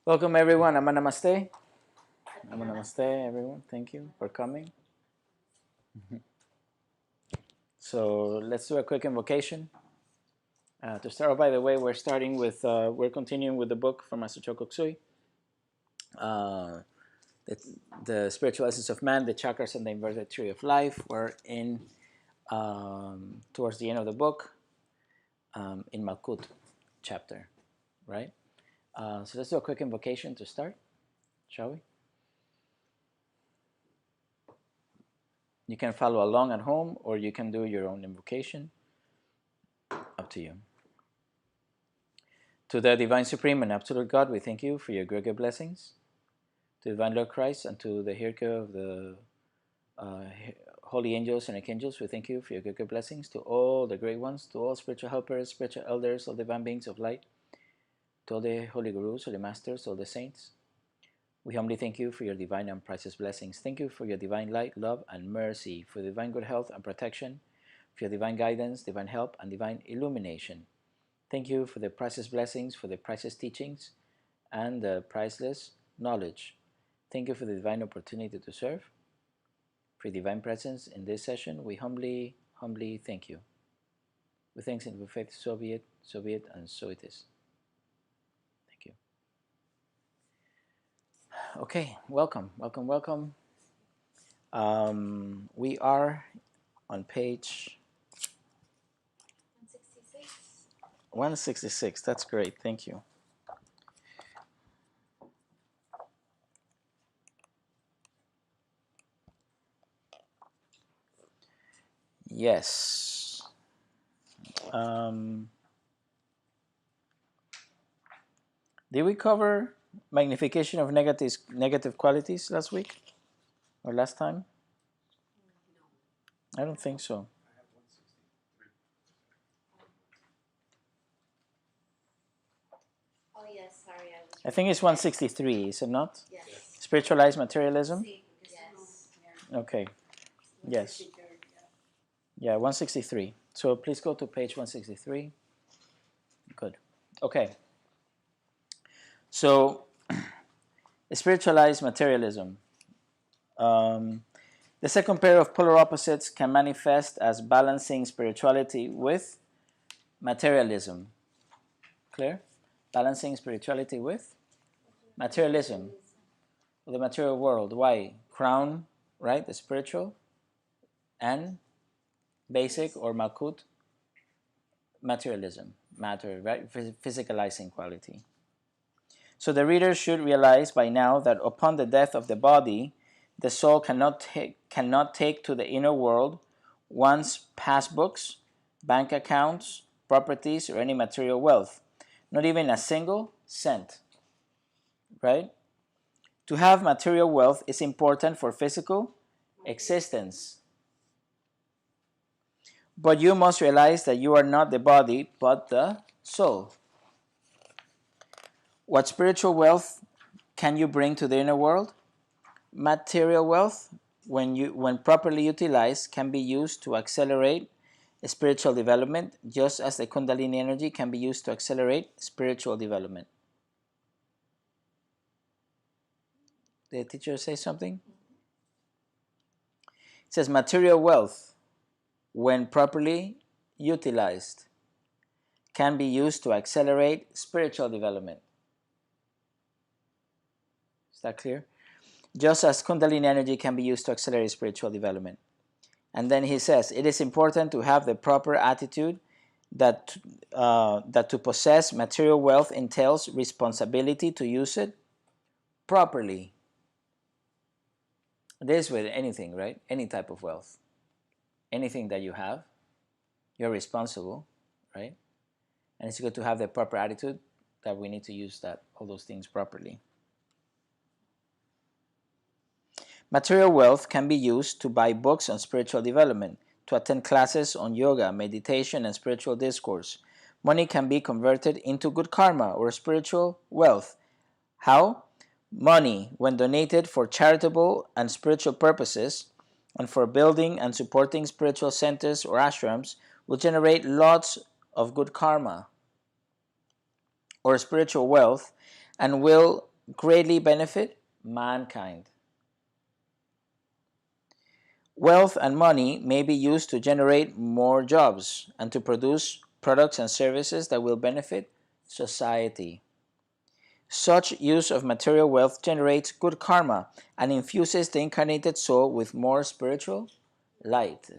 Welcome everyone. Ama namaste. Ama namaste everyone. Thank you for coming. So let's do a quick invocation. To start off, by the way, we're continuing with the book from Master Choa Kok Sui. The Spiritual Essence of Man, the Chakras and the Inverted Tree of Life. We're in towards the end of the book, in Malkuth chapter, right? So let's do a quick invocation to start, shall we? You can follow along at home, or you can do your own invocation. Up to you. To the Divine Supreme and Absolute God, we thank you for your great blessings. To the Divine Lord Christ and to the hierarchy of the holy angels and archangels, we thank you for your great blessings. To all the great ones, to all spiritual helpers, spiritual elders, all divine beings of light, to all the holy gurus, holy masters, all the saints, we humbly thank you for your divine and priceless blessings. Thank you for your divine light, love, and mercy, for divine good health and protection, for your divine guidance, divine help, and divine illumination. Thank you for the priceless blessings, for the priceless teachings, and the priceless knowledge. Thank you for the divine opportunity to serve. For your divine presence in this session, we humbly thank you. With thanks and with faith, so be it, and so it is. Thank you. Okay, welcome. We are on page 166. That's great. Thank you. Yes. Did we cover magnification of negative qualities last week or last time? I don't think so. Oh yes, sorry. I think it's 163, is it not? Yes. Spiritualized materialism? Yes. Okay. Yes. Yeah, 163. So please go to page 163. Good. Okay. So, spiritualized materialism. The second pair of polar opposites can manifest as balancing spirituality with materialism. Clear? Balancing spirituality with materialism. The material world. Why? Crown, right? The spiritual. And basic or Malkuth, materialism. Matter, right? Physicalizing quality. So the reader should realize by now that upon the death of the body, the soul cannot take to the inner world one's passbooks, bank accounts, properties, or any material wealth, not even a single cent, right? To have material wealth is important for physical existence. But you must realize that you are not the body, but the soul. What spiritual wealth can you bring to the inner world? Material wealth, when properly utilized, can be used to accelerate spiritual development, just as the Kundalini energy can be used to accelerate spiritual development. Did the teacher say something? It says material wealth, when properly utilized, can be used to accelerate spiritual development. Is that clear? Just as Kundalini energy can be used to accelerate spiritual development. And then he says, it is important to have the proper attitude that to possess material wealth entails responsibility to use it properly. This with anything, right? Any type of wealth. Anything that you have, you're responsible, right? And it's good to have the proper attitude that we need to use all those things properly. Material wealth can be used to buy books on spiritual development, to attend classes on yoga, meditation, and spiritual discourse. Money can be converted into good karma or spiritual wealth. How? Money, when donated for charitable and spiritual purposes, and for building and supporting spiritual centers or ashrams, will generate lots of good karma or spiritual wealth, and will greatly benefit mankind. Wealth and money may be used to generate more jobs and to produce products and services that will benefit society. Such use of material wealth generates good karma and infuses the incarnated soul with more spiritual light.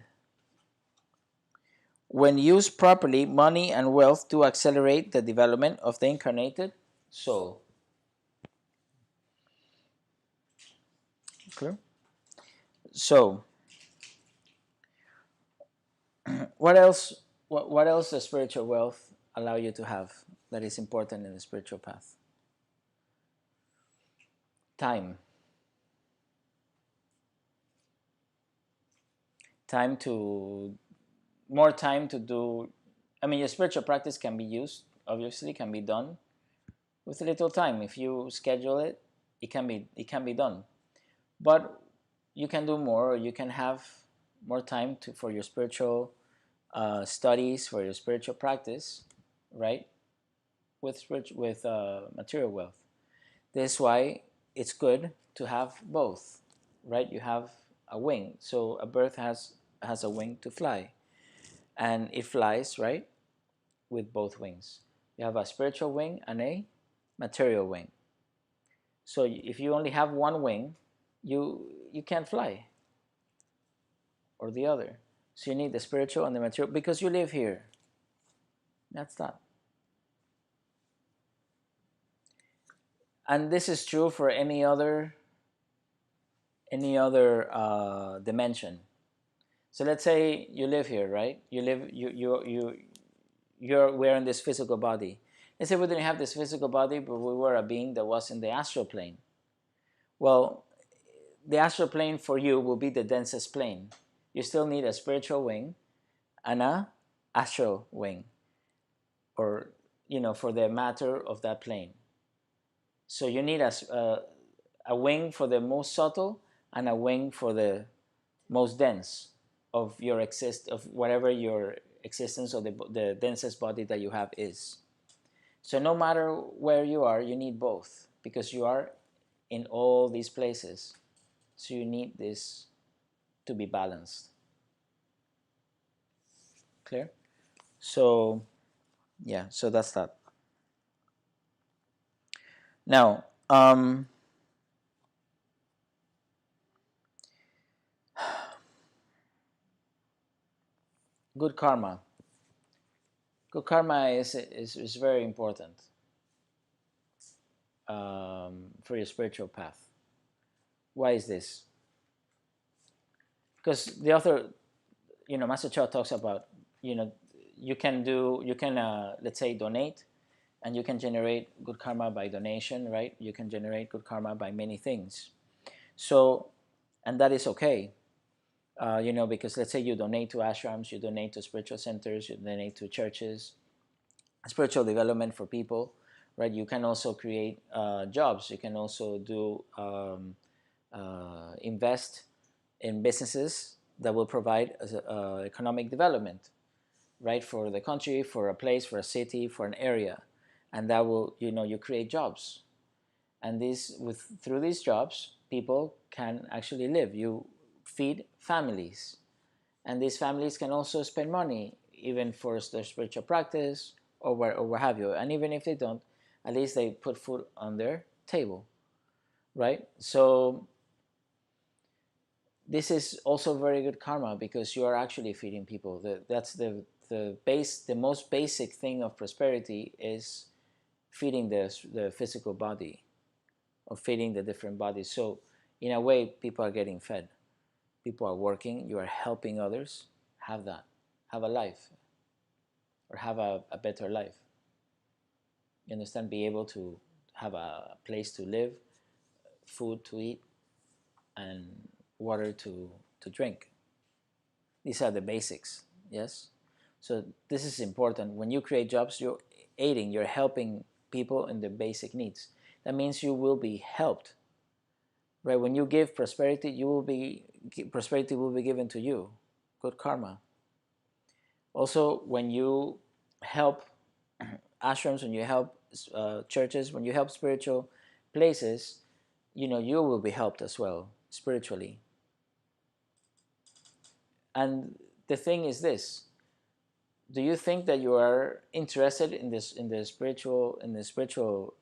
When used properly, money and wealth do accelerate the development of the incarnated soul. Clear? So, what else? What else does spiritual wealth allow you to have that is important in the spiritual path? Time. Time to more time to do. I mean, your spiritual practice can be used. Obviously, can be done with a little time. If you schedule it, it can be done. But you can do more, or you can have more time for your spiritual studies, for your spiritual practice, right? With material wealth. This is why it's good to have both, right? You have a wing, so a bird has a wing to fly, and it flies, right, with both wings. You have a spiritual wing and a material wing. So if you only have one wing, you can't fly, or the other. So you need the spiritual and the material because you live here. That's that. And this is true for any other dimension. So let's say you live here, right? We're in this physical body. Let's say we didn't have this physical body, but we were a being that was in the astral plane. Well, the astral plane for you will be the densest plane. You still need a spiritual wing and a astral wing, or for the matter of that plane. So you need a wing for the most subtle and a wing for the most dense of whatever your existence, or the densest body that you have is. So no matter where you are, you need both because you are in all these places. So you need this to be balanced. Clear? So yeah, so that's that. Now, good karma. Good karma is very important for your spiritual path. Why is this? Because the author, Master Choa talks about, let's say, donate, and you can generate good karma by donation, right? You can generate good karma by many things. So, and that is okay, because let's say you donate to ashrams, you donate to spiritual centers, you donate to churches, spiritual development for people, right? You can also create jobs. You can also do invest in businesses that will provide economic development, right, for the country, for a place, for a city, for an area, and that will, you create jobs, and through these jobs, people can actually live. You feed families, and these families can also spend money, even for their spiritual practice or what have you. And even if they don't, at least they put food on their table, right? So this is also very good karma because you are actually feeding people. That's the most basic thing of prosperity is feeding the physical body, or feeding the different bodies. So in a way, people are getting fed. People are working. You are helping others have a life, or have a better life. You understand? Be able to have a place to live, food to eat, and water to drink. These are the basics, yes? So this is important. When you create jobs, you're helping people in their basic needs. That means you will be helped, right? When you give prosperity, prosperity will be given to you, good karma. Also, when you help ashrams, when you help churches, when you help spiritual places, you will be helped as well spiritually. And the thing is this: do you think that you are interested in this, in the spiritual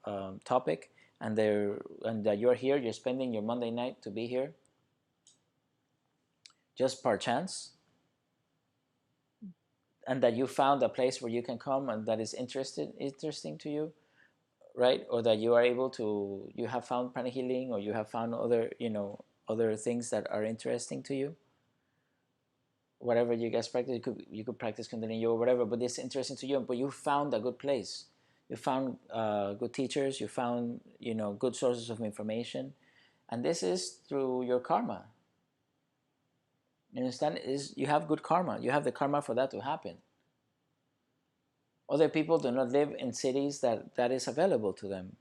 topic, and that you're here, you're spending your Monday night to be here just par chance, and that you found a place where you can come and that is interesting to you, right? Or that you are able to, you have found prana healing, or you have found other things that are interesting to you. Whatever you guys practice, you could practice Kundalini yoga or whatever, but it's interesting to you. But you found a good place, you found good teachers, you found good sources of information, and this is through your karma. You understand? Is you have good karma. You have the karma for that to happen. Other people do not live in cities that is available to them,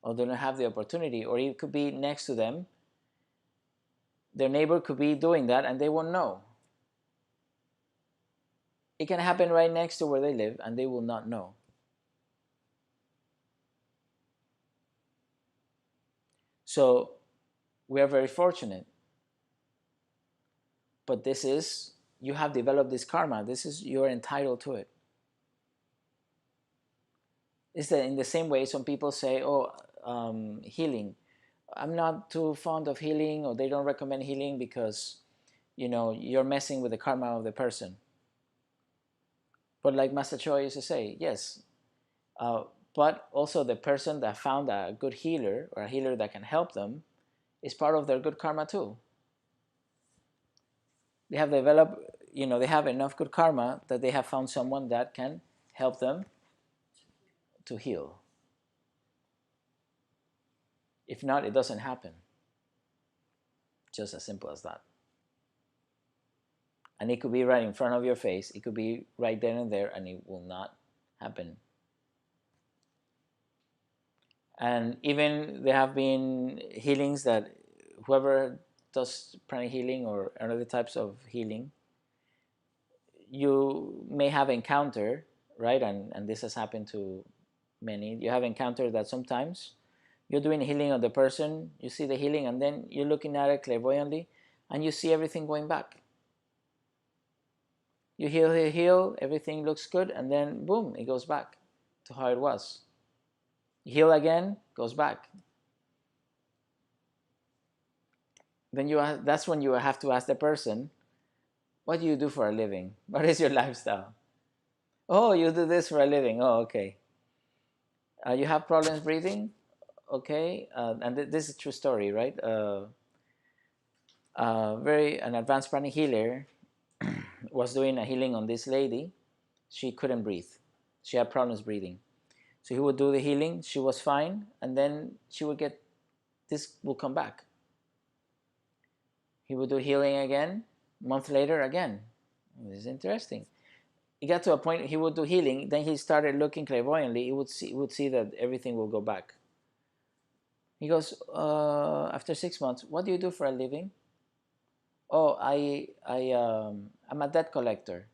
or do not have the opportunity, or it could be next to them. Their neighbor could be doing that and they won't know. It can happen right next to where they live and they will not know. So we are very fortunate. But this is, you have developed this karma. You're entitled to it. It's that in the same way some people say, oh, healing. I'm not too fond of healing, or they don't recommend healing because, you're messing with the karma of the person. But like Master Choa used to say, yes, but also the person that found a good healer, or a healer that can help them, is part of their good karma too. They have developed, they have enough good karma that they have found someone that can help them to heal. If not, it doesn't happen. Just as simple as that. And it could be right in front of your face. It could be right then and there, and it will not happen. And even there have been healings that whoever does prana healing or other types of healing, you may have encountered, right? And this has happened to many. You have encountered that sometimes you're doing healing on the person, you see the healing, and then you're looking at it clairvoyantly, and you see everything going back. You heal, everything looks good, and then boom, it goes back to how it was. You heal again, goes back. Then that's when you have to ask the person, what do you do for a living? What is your lifestyle? Oh, you do this for a living. Oh, okay. You have problems breathing? Okay. And this is a true story, right? An advanced pranic healer was doing a healing on this lady. She couldn't breathe. She had problems breathing. So he would do the healing. She was fine. And then she would get, this will come back. He would do healing again. A month later, again. This is interesting. It got to a point he would do healing. Then he started looking clairvoyantly. He would see that everything will go back. He goes, after 6 months, what do you do for a living? Oh, I'm a debt collector.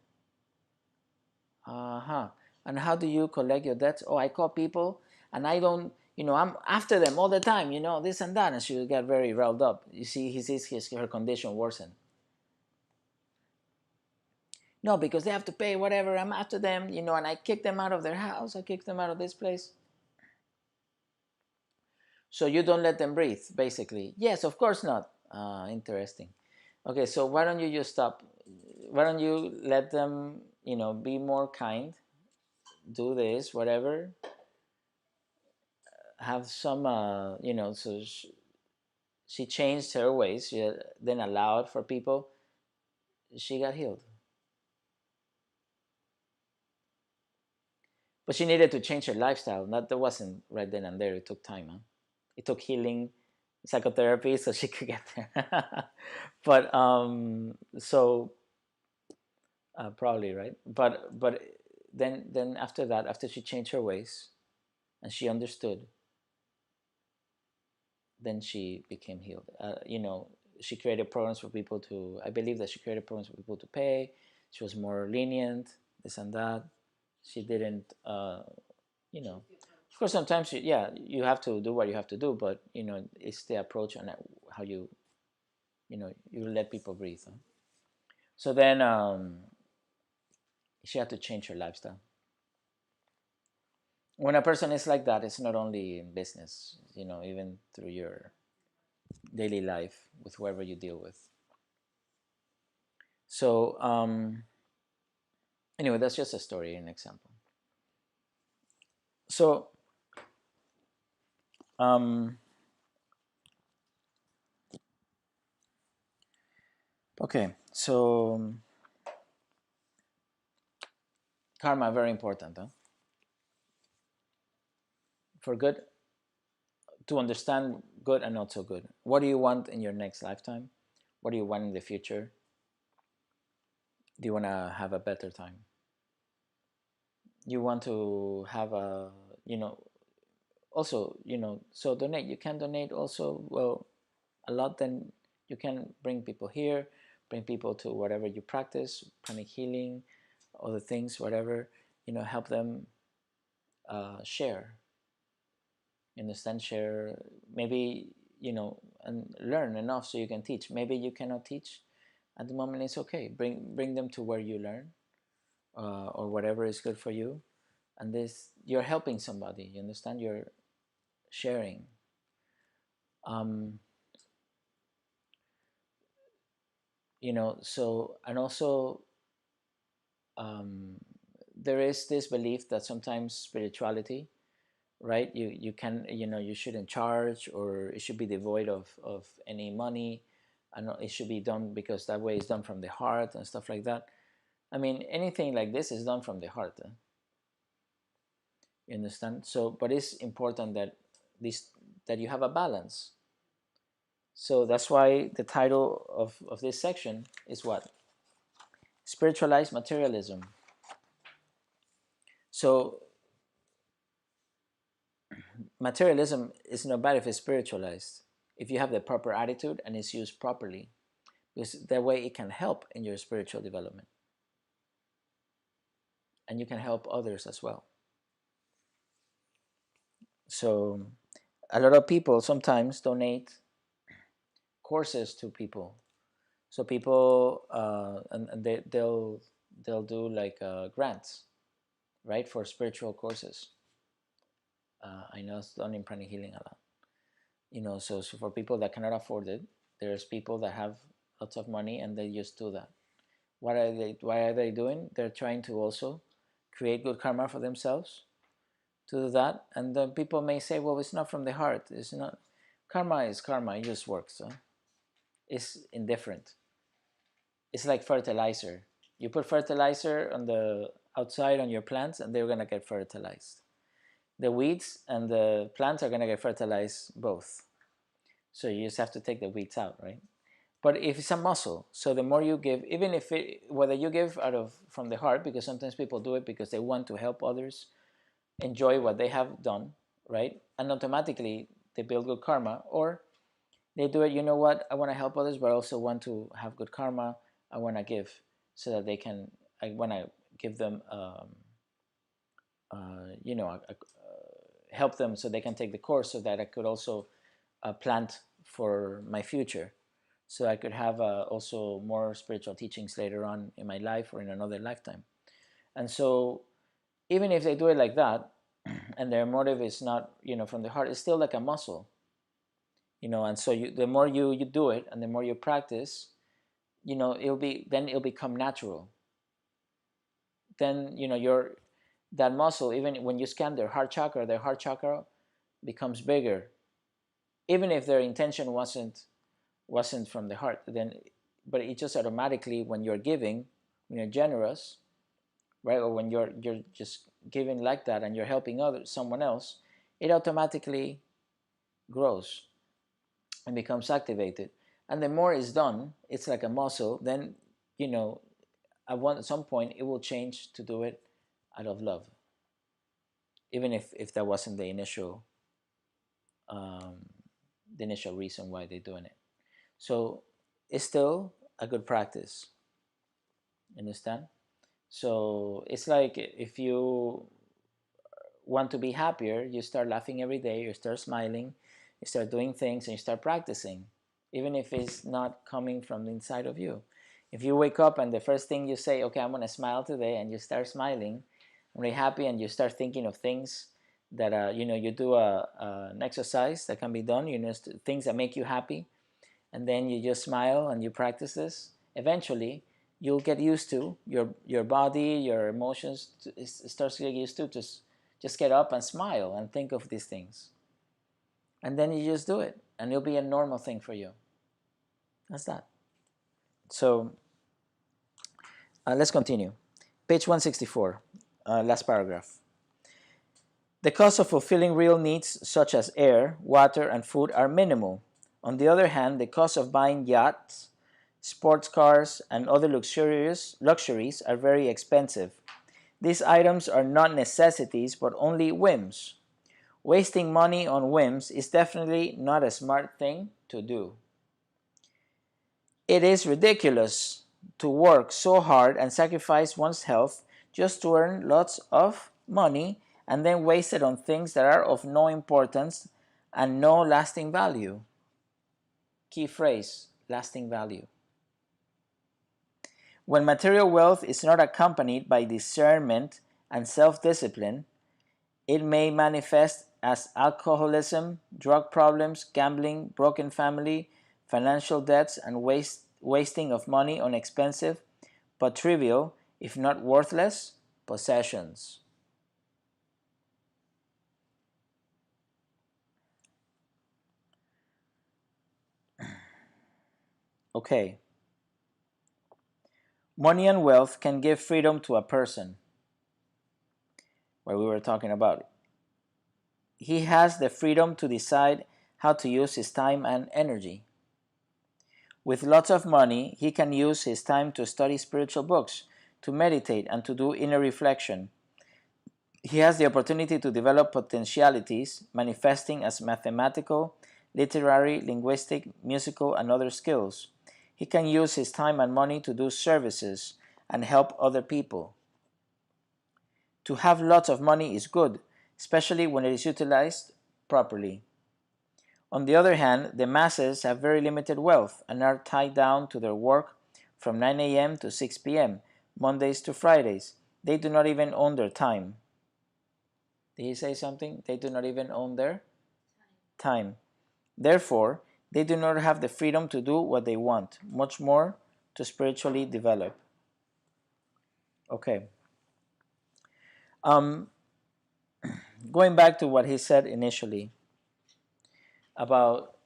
Uh-huh. And how do you collect your debts? Oh, I call people and I don't, I'm after them all the time, this and that. And she got very riled up. You see, he sees her condition worsen. No, because they have to pay whatever. I'm after them, and I kick them out of their house. I kick them out of this place. So you don't let them breathe, basically. Yes, of course not. Interesting. Okay, so why don't you just stop? Why don't you let them, be more kind, do this, whatever, have some, so she changed her ways. She then allowed for people. She got healed. But she needed to change her lifestyle. That wasn't right then and there. It took time. Huh? It took healing, psychotherapy, so she could get there. But so probably right. But then after that, after she changed her ways, and she understood, then she became healed. She created programs for people to. I believe that she created programs for people to pay. She was more lenient, this and that. She didn't, of Of course, sometimes yeah, you have to do what you have to do, but it's the approach and how you let people breathe. Huh? So then she had to change her lifestyle. When a person is like that, it's not only in business, even through your daily life with whoever you deal with. So anyway, that's just a story, an example. So um, okay, so karma very important, huh? For good, to understand good and not so good. What do you want in your next lifetime? What do you want in the future? Do you want to have a better time? You want to have a, also, so donate. You can donate also, well, a lot. Then you can bring people here, bring people to whatever you practice, pranic healing, other things, whatever, help them share. You understand? Share, maybe, and learn enough so you can teach. Maybe you cannot teach at the moment. It's okay. Bring them to where you learn, or whatever is good for you. And this, you're helping somebody. You understand? You're sharing. um, so, and also, um, there is this belief that sometimes spirituality, right, you can, you shouldn't charge, or it should be devoid of any money, and it should be done because that way it's done from the heart and stuff like that. I mean, anything like this is done from the heart, you understand? So, but it's important that you have a balance. So that's why the title of this section is what? Spiritualized materialism. So materialism is not bad if it's spiritualized, if you have the proper attitude and it's used properly, because that way it can help in your spiritual development, and you can help others as well. So a lot of people sometimes donate courses to people. So people, and they'll do like grants, right, for spiritual courses. I know it's done in pranic healing a lot. So for people that cannot afford it, there's people that have lots of money and they just do that. Why are they doing? They're trying to also create good karma for themselves to do that. And then people may say, well, it's not from the heart. It's not. Karma is karma. It just works. So it's indifferent. It's like fertilizer. You put fertilizer on the outside on your plants, and they're gonna get fertilized. The weeds and the plants are gonna get fertilized both. So you just have to take the weeds out, right? But if it's a muscle, so the more you give, even if whether you give out of from the heart, because sometimes people do it because they want to help others enjoy what they have done, right? And automatically they build good karma, or they do it. You know what? I want to help others, but I also want to have good karma. I want to give so that they can. I want to give them, help them so they can take the course, so that I could also plant for my future, so I could have also more spiritual teachings later on in my life or in another lifetime. And so, even if they do it like that, and their motive is not, from the heart, it's still like a muscle, And so, the more you do it, and the more you practice, it'll become natural. Then your that muscle, even when you scan their heart chakra becomes bigger, even if their intention wasn't from the heart. Then, but it just automatically, when you're giving, when you're generous, right, or when you're just giving like that, and you're helping someone else, it automatically grows and becomes activated. And the more is done, it's like a muscle. Then, at some point, it will change to do it out of love, even if that wasn't um, the initial reason why they're doing it. So it's still a good practice. Understand? So it's like, if you want to be happier, you start laughing every day, you start smiling, you start doing things, and you start practicing, even if it's not coming from the inside of you. If you wake up and the first thing you say, okay, I'm going to smile today, and you start smiling, I'm really happy, and you start thinking of things that, you do an exercise that can be done, things that make you happy, and then you just smile and you practice this, eventually you'll get used to your body, your emotions, it starts to get used to just get up and smile and think of these things. And then you just do it, and it'll be a normal thing for you. That's that. So let's continue. Page 164, last paragraph. The cost of fulfilling real needs such as air, water, and food are minimal. On the other hand, the cost of buying yachts, sports cars, and other luxuries are very expensive. These items are not necessities but only whims. Wasting money on whims is definitely not a smart thing to do. It is ridiculous to work so hard and sacrifice one's health just to earn lots of money and then waste it on things that are of no importance and no lasting value. Key phrase, lasting value. When material wealth is not accompanied by discernment and self-discipline, it may manifest as alcoholism, drug problems, gambling, broken family, financial debts, and wasting of money on expensive but trivial, if not worthless, possessions. Okay. Money and wealth can give freedom to a person. What we were talking about. He has the freedom to decide how to use his time and energy. With lots of money, he can use his time to study spiritual books, to meditate, and to do inner reflection. He has the opportunity to develop potentialities manifesting as mathematical, literary, linguistic, musical, and other skills. He can use his time and money to do services and help other people. To have lots of money is good, especially when it is utilized properly. On the other hand, the masses have very limited wealth and are tied down to their work from 9 a.m. to 6 p.m., Mondays to Fridays. They do not even own their time. Did he say something? They do not even own their time. Therefore, they do not have the freedom to do what they want, much more to spiritually develop. Okay. Going back to what he said initially about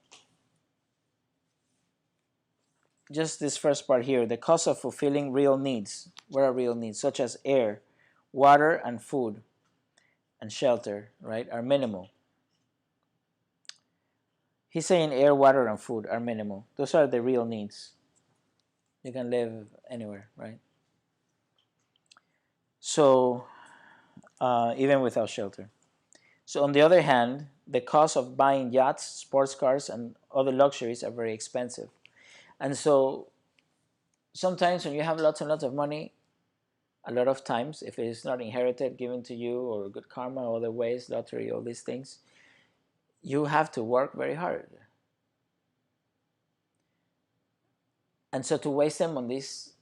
just this first part here, the cost of fulfilling real needs. What are real needs? Such as air, water, and food, and shelter, right, are minimal. He's saying air, water, and food are minimal. Those are the real needs. You can live anywhere, right? So, even without shelter. So, on the other hand, the cost of buying yachts, sports cars, and other luxuries are very expensive. And so, sometimes when you have lots and lots of money, a lot of times, if it is not inherited, given to you, or good karma, or other ways, lottery, all these things, you have to work very hard. And so to waste them on these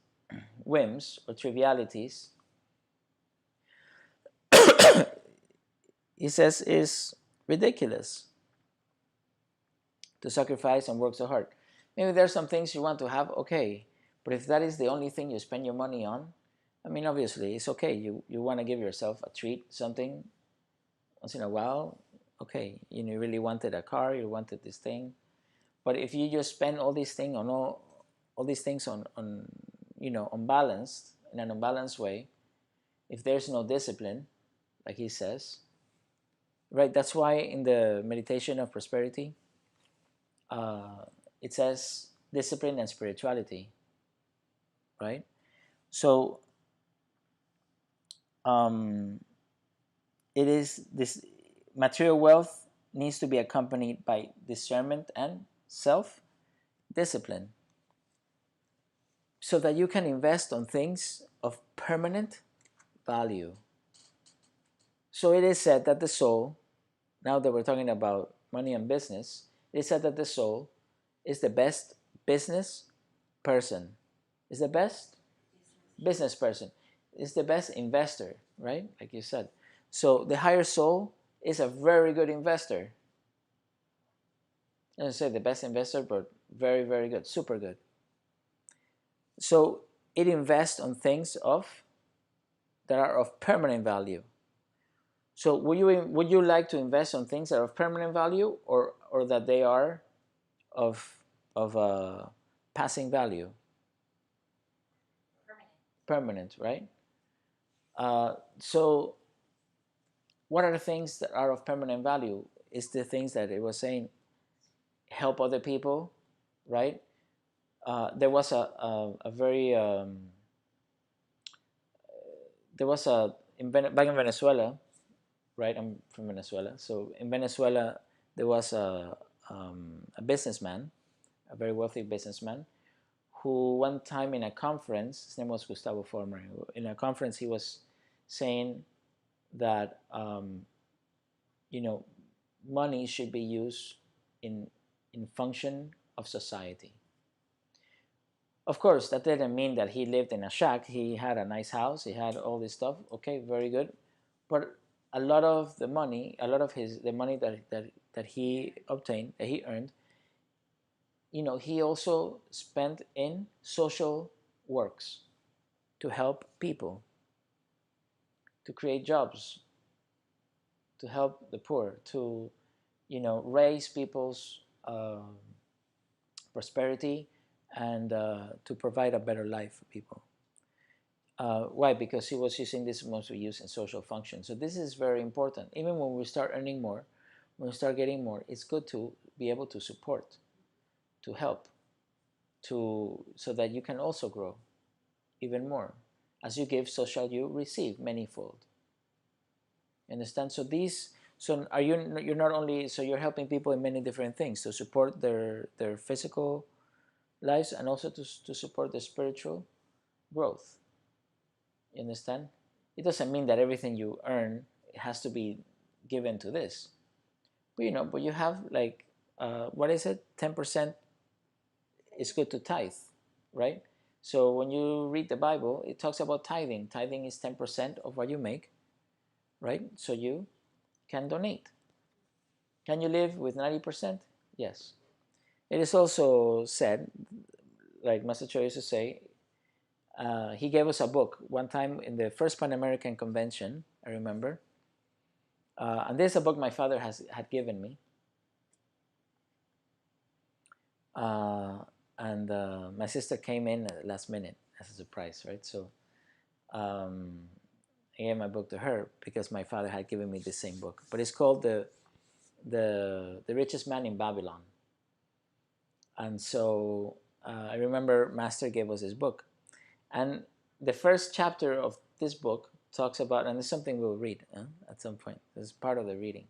whims or trivialities, he says, is ridiculous to sacrifice and work so hard. Maybe there's some things you want to have, okay, but if that is the only thing you spend your money on, I mean, obviously, it's okay. You want to give yourself a treat, something, once in a while, okay, you really wanted a car, you wanted this thing. But if you just spend all these things on all these things on unbalanced, in an unbalanced way, if there's no discipline, like he says, right? That's why in the meditation of prosperity, it says discipline and spirituality, right? So it is this material wealth needs to be accompanied by discernment and self-discipline, so that you can invest on things of permanent value. So it is said that the soul, now that we're talking about money and business, it is said that the soul is the best business person, is the best business person, is the best investor, right? Like you said. So the higher soul is a very good investor. I don't say the best investor, but very, very good, super good. So it invests on things that are of permanent value. So would you like to invest on things that are of permanent value, or that they are of passing value? Permanent, right? So what are the things that are of permanent value? Is the things that it was saying, help other people, right? There was a very there was back in Venezuela, right? I'm from Venezuela. So in Venezuela, there was a businessman, a very wealthy businessman, who one time in a conference, his name was Gustavo Former, in a conference he was saying that money should be used in function of society. Of course, that didn't mean that he lived in a shack. He had a nice house. He had all this stuff. Okay, very good. But a lot of the money, the money that he obtained, that he earned, he also spent in social works to help people, to create jobs, to help the poor, to raise people's prosperity, and to provide a better life for people. Why? Because he was using this mostly used in social function. So this is very important. Even when we start earning more, when we start getting more, it's good to be able to support, to help, so that you can also grow even more. As you give, so shall you receive manifold. Understand? So you're not only, so you're helping people in many different things, to support their physical lives, and also to support their spiritual growth. You understand? It doesn't mean that everything you earn has to be given to this. But you have like, what is it? 10% is good to tithe, right? So when you read the Bible, it talks about tithing. Tithing is 10% of what you make, right? So you can donate. Can you live with 90%? Yes. It is also said, like Master Choa used to say, he gave us a book one time in the first Pan American Convention, I remember. And this is a book my father had given me. And my sister came in at the last minute as a surprise, right? So I gave my book to her because my father had given me the same book. But it's called the Richest Man in Babylon. And so I remember Master gave us his book. And the first chapter of this book talks about, and it's something we'll read at some point. It's part of the reading.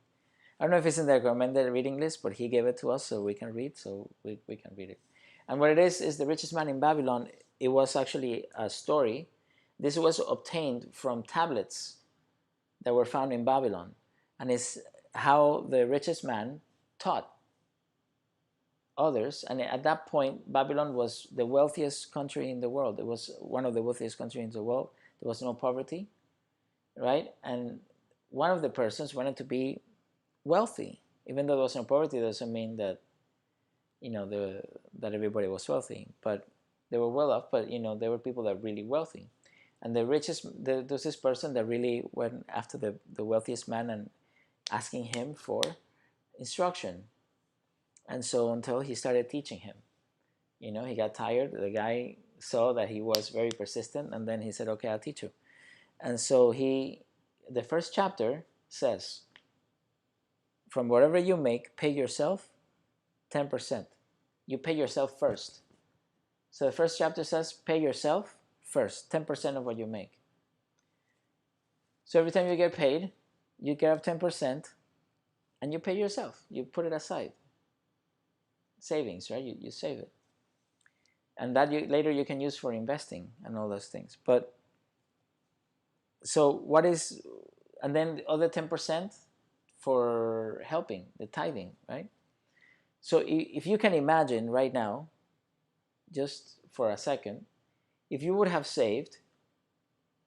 I don't know if it's in the recommended reading list, but he gave it to us so we can read, so we can read it. And what it is The Richest Man in Babylon. It was actually a story. This was obtained from tablets that were found in Babylon. And it's how the richest man taught others. And at that point, Babylon was the wealthiest country in the world. It was one of the wealthiest countries in the world. There was no poverty, right? And one of the persons wanted to be wealthy. Even though there was no poverty, doesn't mean that that everybody was wealthy. But they were well off. But there were people that were really wealthy. And there was this person that really went after the wealthiest man and asking him for instruction. And so until he started teaching him, he got tired. The guy saw that he was very persistent, and then he said, "Okay, I'll teach you." And so the first chapter says, from whatever you make, pay yourself 10%. You pay yourself first. So the first chapter says, pay yourself first, 10% of what you make. So every time you get paid, you get up 10%, and you pay yourself. You put it aside. Savings, right? You save it. And that later you can use for investing and all those things. But so what is, and then the other 10% for helping, the tithing, right? So if you can imagine right now, just for a second, if you would have saved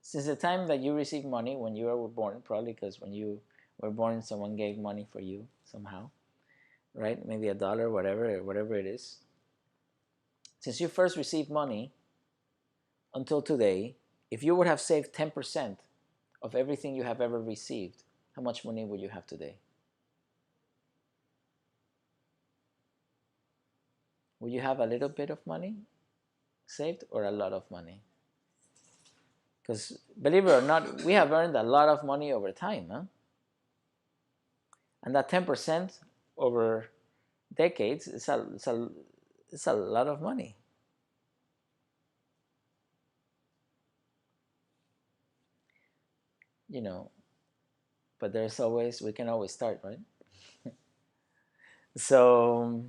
since the time that you received money when you were born, probably because when you were born someone gave money for you somehow, right? Maybe $1, whatever it is. Since you first received money until today, if you would have saved 10% of everything you have ever received, how much money would you have today? Would you have a little bit of money saved or a lot of money? Because believe it or not, we have earned a lot of money over time, huh? And that 10% over decades is a lot of money. You know, but we can always start, right? So,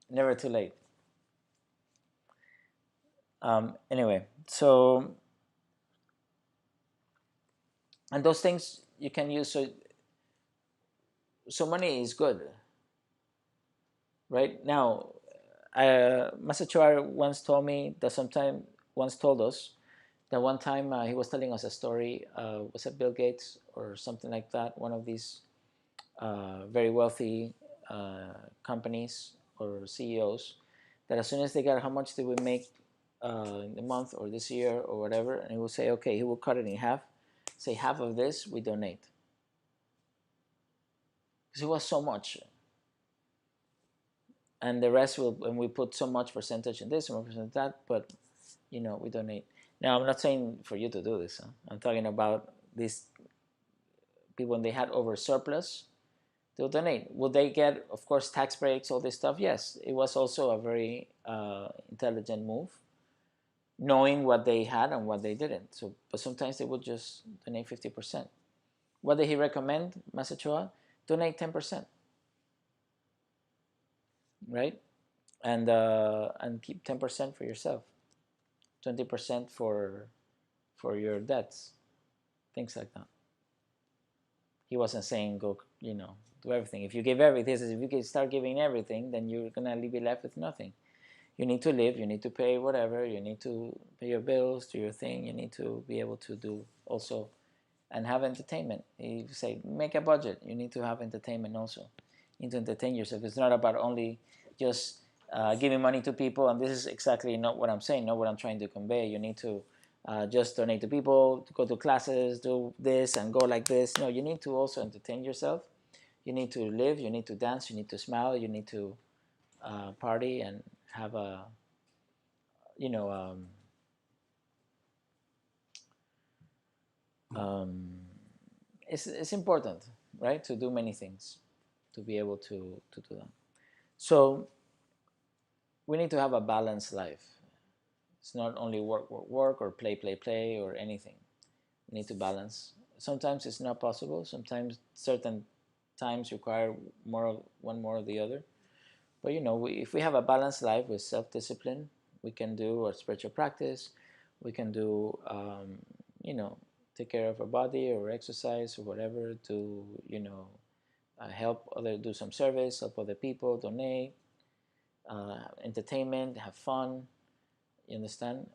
never too late. Anyway, so, and those things you can use, so money is good, right? Now, Master Choa once told us that one time he was telling us a story, was it Bill Gates or something like that, one of these very wealthy companies or CEOs, that as soon as they got how much did we make in the month or this year or whatever, and he would say, okay, he will cut it in half, say half of this we donate. Because it was so much. And the rest and we put so much percentage in this and percentage that, but we donate. Now, I'm not saying for you to do this. Huh? I'm talking about these people when they had over surplus, they'll donate. Would they get, of course, tax breaks, all this stuff? Yes. It was also a very intelligent move, knowing what they had and what they didn't. So, but sometimes they would just donate 50%. What did he recommend, Master Choa? Donate 10%, right? And keep 10% for yourself, 20% for your debts, things like that. He wasn't saying go, do everything. If you give everything, if you start giving everything, then you're gonna be left with nothing. You need to live, you need to pay whatever, you need to pay your bills, do your thing, you need to be able to do also and have entertainment. You say make a budget, you need to have entertainment also. You need to entertain yourself. It's not about only just giving money to people, and this is exactly not what I'm saying, not what I'm trying to convey. You need to just donate to people, to go to classes, do this and go like this. No, you need to also entertain yourself. You need to live, you need to dance, you need to smile, you need to party and have a, you know, it's important, right, to do many things, to be able to do that. So we need to have a balanced life. It's not only work, work, work, or play, play, play, or anything. We need to balance. Sometimes it's not possible. Sometimes certain times require one more or the other. But if we have a balanced life with self-discipline, we can do our spiritual practice. We can do, take care of our body or exercise or whatever to, help do some service, help other people, donate, entertainment, have fun. You understand?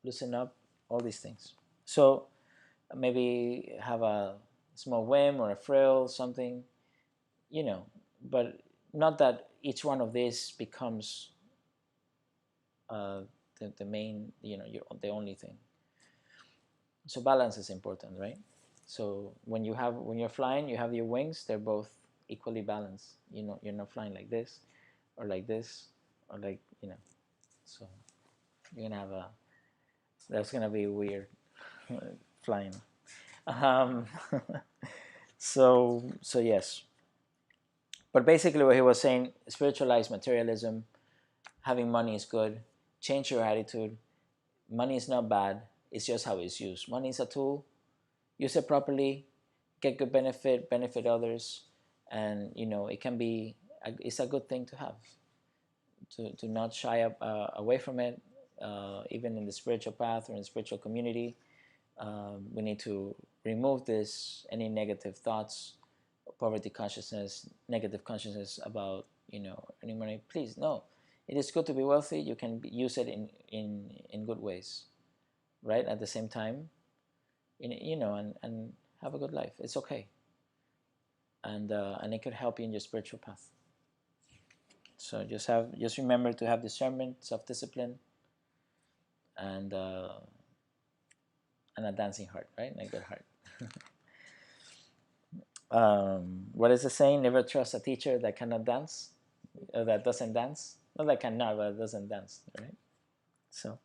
Loosen up, all these things. So maybe have a small whim or a frill, something, but not that each one of these becomes the main, the only thing. So balance is important, right? So when you're flying, you have your wings, they're both equally balanced. You're not flying like this or like this or like, so you're gonna have that's gonna be weird flying. Um, so yes, but basically what he was saying: spiritualize materialism. Having money is good. Change your attitude. Money is not bad. It's just how it's used. Money is a tool. Use it properly. Get good benefit others, and it can be. It's a good thing to have. To not shy away from it, even in the spiritual path or in the spiritual community. We need to remove this, any negative thoughts, poverty consciousness, negative consciousness about, earning money. Please, no. It is good to be wealthy. You can use it in good ways, right? At the same time, and have a good life. It's okay, and it could help you in your spiritual path. So just remember to have discernment, self-discipline, and a dancing heart, right? And a good heart. What is the saying? Never trust a teacher that cannot dance, or that doesn't dance. Not that cannot, but doesn't dance, right? So,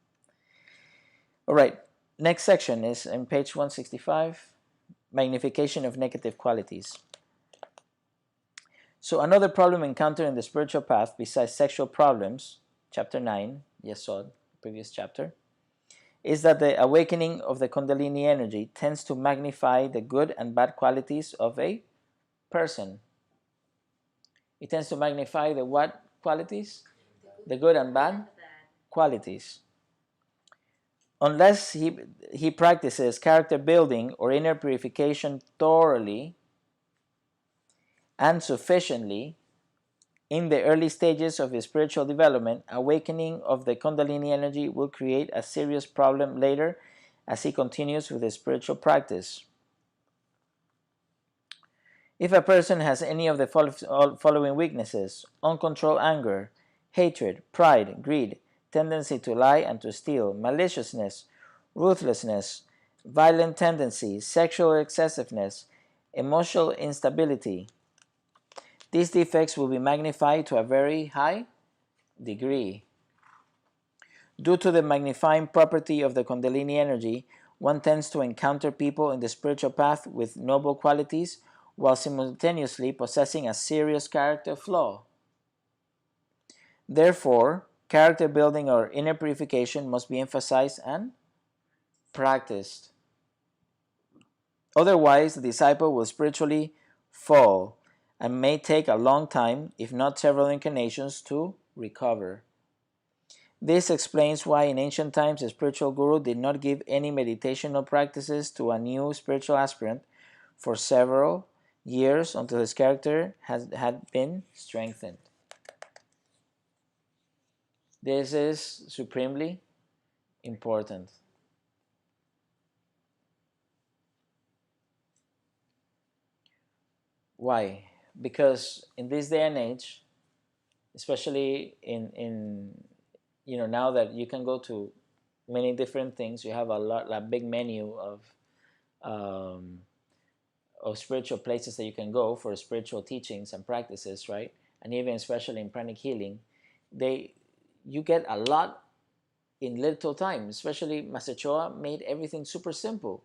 all right. Next section is in page 165, Magnification of Negative Qualities. So another problem encountered in the spiritual path, besides sexual problems, chapter 9, yes, saw previous chapter, is that the awakening of the Kundalini energy tends to magnify the good and bad qualities of a person. It tends to magnify the what qualities? The good and bad qualities. Unless he practices character building or inner purification thoroughly and sufficiently in the early stages of his spiritual development, awakening of the Kundalini energy will create a serious problem later as he continues with his spiritual practice. If a person has any of the following weaknesses: uncontrolled anger, hatred, pride, greed, tendency to lie and to steal, maliciousness, ruthlessness, violent tendencies, sexual excessiveness, emotional instability, these defects will be magnified to a very high degree. Due to the magnifying property of the Kundalini energy, one tends to encounter people in the spiritual path with noble qualities while simultaneously possessing a serious character flaw. Therefore, character building or inner purification must be emphasized and practiced. Otherwise, the disciple will spiritually fall and may take a long time, if not several incarnations, to recover. This explains why in ancient times a spiritual guru did not give any meditational practices to a new spiritual aspirant for several years until his character had been strengthened. This is supremely important. Why? Because in this day and age, especially in now that you can go to many different things, you have a big menu um, of spiritual places that you can go for spiritual teachings and practices, right? And even especially in pranic healing, you get a lot in little time. Especially Master Choa made everything super simple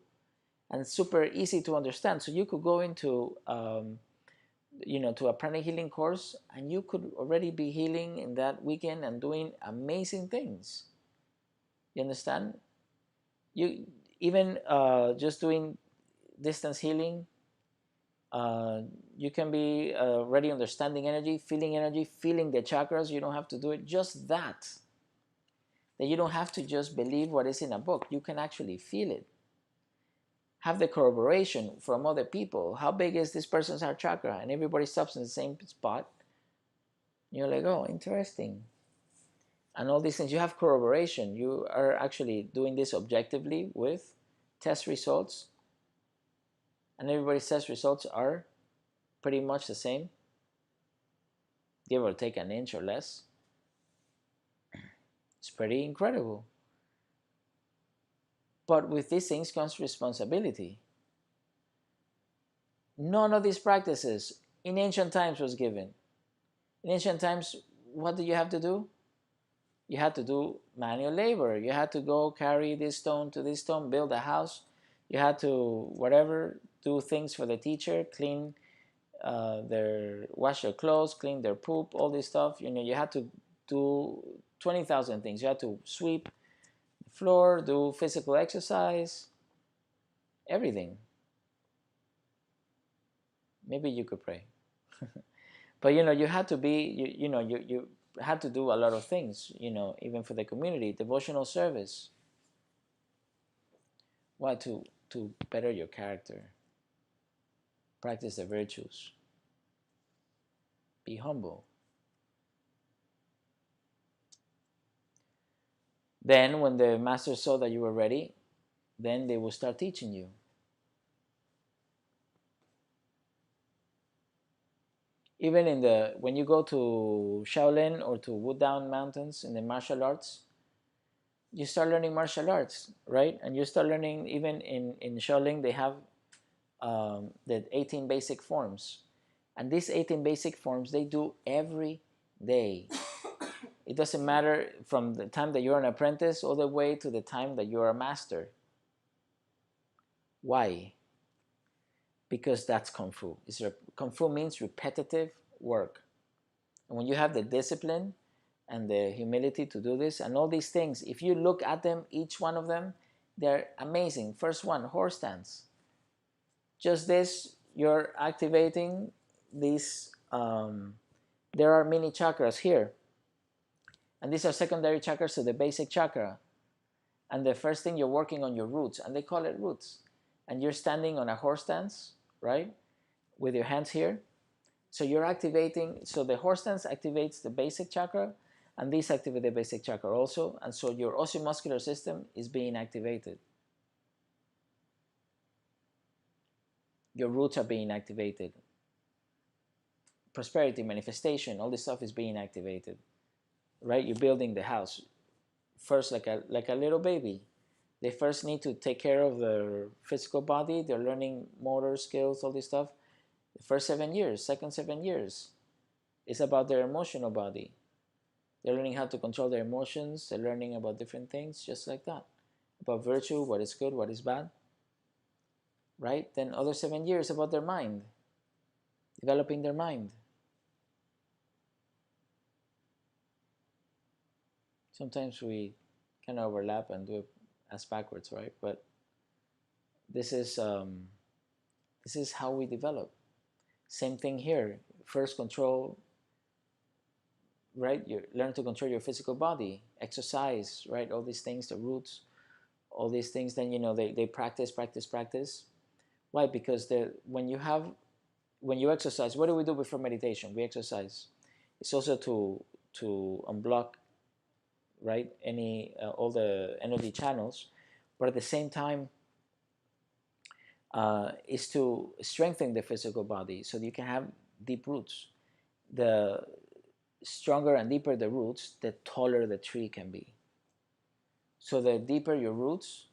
and super easy to understand. So you could go into to a pranic healing course, and you could already be healing in that weekend and doing amazing things. You understand? You even just doing distance healing. You can be already understanding energy, feeling the chakras. You don't have to do it just that. That you don't have to just believe what is in a book. You can actually feel it. Have the corroboration from other people. How big is this person's heart chakra? And everybody stops in the same spot. You're like, oh, interesting. And all these things, you have corroboration. You are actually doing this objectively with test results. And everybody's test results are pretty much the same, give or take an inch or less. It's pretty incredible. But with these things comes responsibility. None of these practices in ancient times was given. In ancient times, what did you have to do? You had to do manual labor. You had to go carry this stone to this stone, build a house. You had to, whatever, do things for the teacher, clean wash their clothes, clean their poop, all this stuff. You had to do 20,000 things. You had to sweep the floor, do physical exercise, everything. Maybe you could pray. But you had to be, you had to do a lot of things, even for the community, devotional service. Why? To to better your character. Practice the virtues. Be humble. Then when the master saw that you were ready, then they will start teaching you. Even when you go to Shaolin or to Wudang Mountains in the martial arts, you start learning martial arts, right? And you start learning, even in Shaolin, they have the 18 basic forms. And these 18 basic forms, they do every day. It doesn't matter from the time that you're an apprentice all the way to the time that you're a master. Why? Because that's Kung Fu. Kung Fu means repetitive work. And when you have the discipline and the humility to do this and all these things, if you look at them, each one of them, they're amazing. First one, horse stance. Just this, you're activating these, there are mini chakras here. And these are secondary chakras to the basic chakra. And the first thing, you're working on your roots, and they call it roots. And you're standing on a horse stance, right? With your hands here. So you're activating, so the horse stance activates the basic chakra, and these activate the basic chakra also. And so your osteomuscular system is being activated. Your roots are being activated. Prosperity, manifestation, all this stuff is being activated, right? You're building the house. First, like a little baby. They first need to take care of their physical body. They're learning motor skills, all this stuff. The first 7 years, second 7 years, is about their emotional body. They're learning how to control their emotions. They're learning about different things, just like that. About virtue, what is good, what is bad. Right? Then other 7 years about their mind. Developing their mind. Sometimes we kind of overlap and do it as backwards, right? But this is how we develop. Same thing here. First control, right? You learn to control your physical body, exercise, right? All these things, the roots, all these things. Then they practice. Why? Because when you exercise, what do we do before meditation? We exercise. It's also to unblock, right? All the energy channels, but at the same time, is to strengthen the physical body so that you can have deep roots. The stronger and deeper the roots, the taller the tree can be. So the deeper your roots,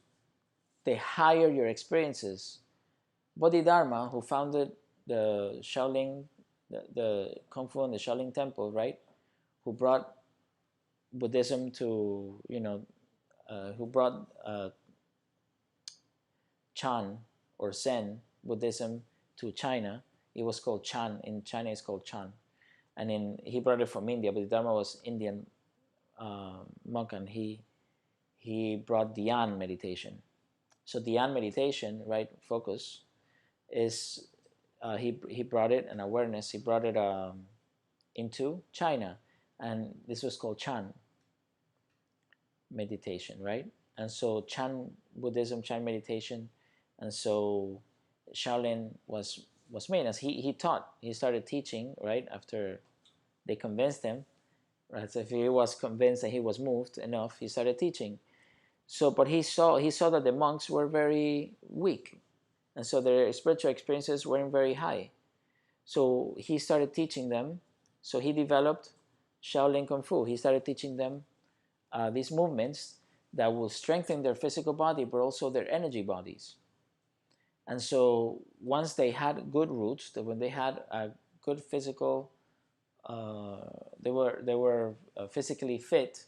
the higher your experiences. Bodhidharma, who founded the Shaolin, the Kung Fu and the Shaolin Temple, right? Who brought Buddhism to, who brought Chan or Zen Buddhism to China. It was called Chan. In China, it's called Chan. And he brought it from India, but Dharma was Indian monk, and he brought Dhyan meditation. So Dhyan meditation, right, focus, is he brought it, and awareness, he brought it into China, and this was called Chan meditation, right? And so Chan Buddhism, Chan meditation, and so Shaolin was made. As he taught, he started teaching, right, after they convinced him, right? So if he was convinced and he was moved enough, he started teaching. So, but he saw that the monks were very weak, and so their spiritual experiences weren't very high. So he started teaching them. So he developed Shaolin Kung Fu. He started teaching them these movements that will strengthen their physical body, but also their energy bodies. And so once they had good roots, when they had a good physical, they were physically fit,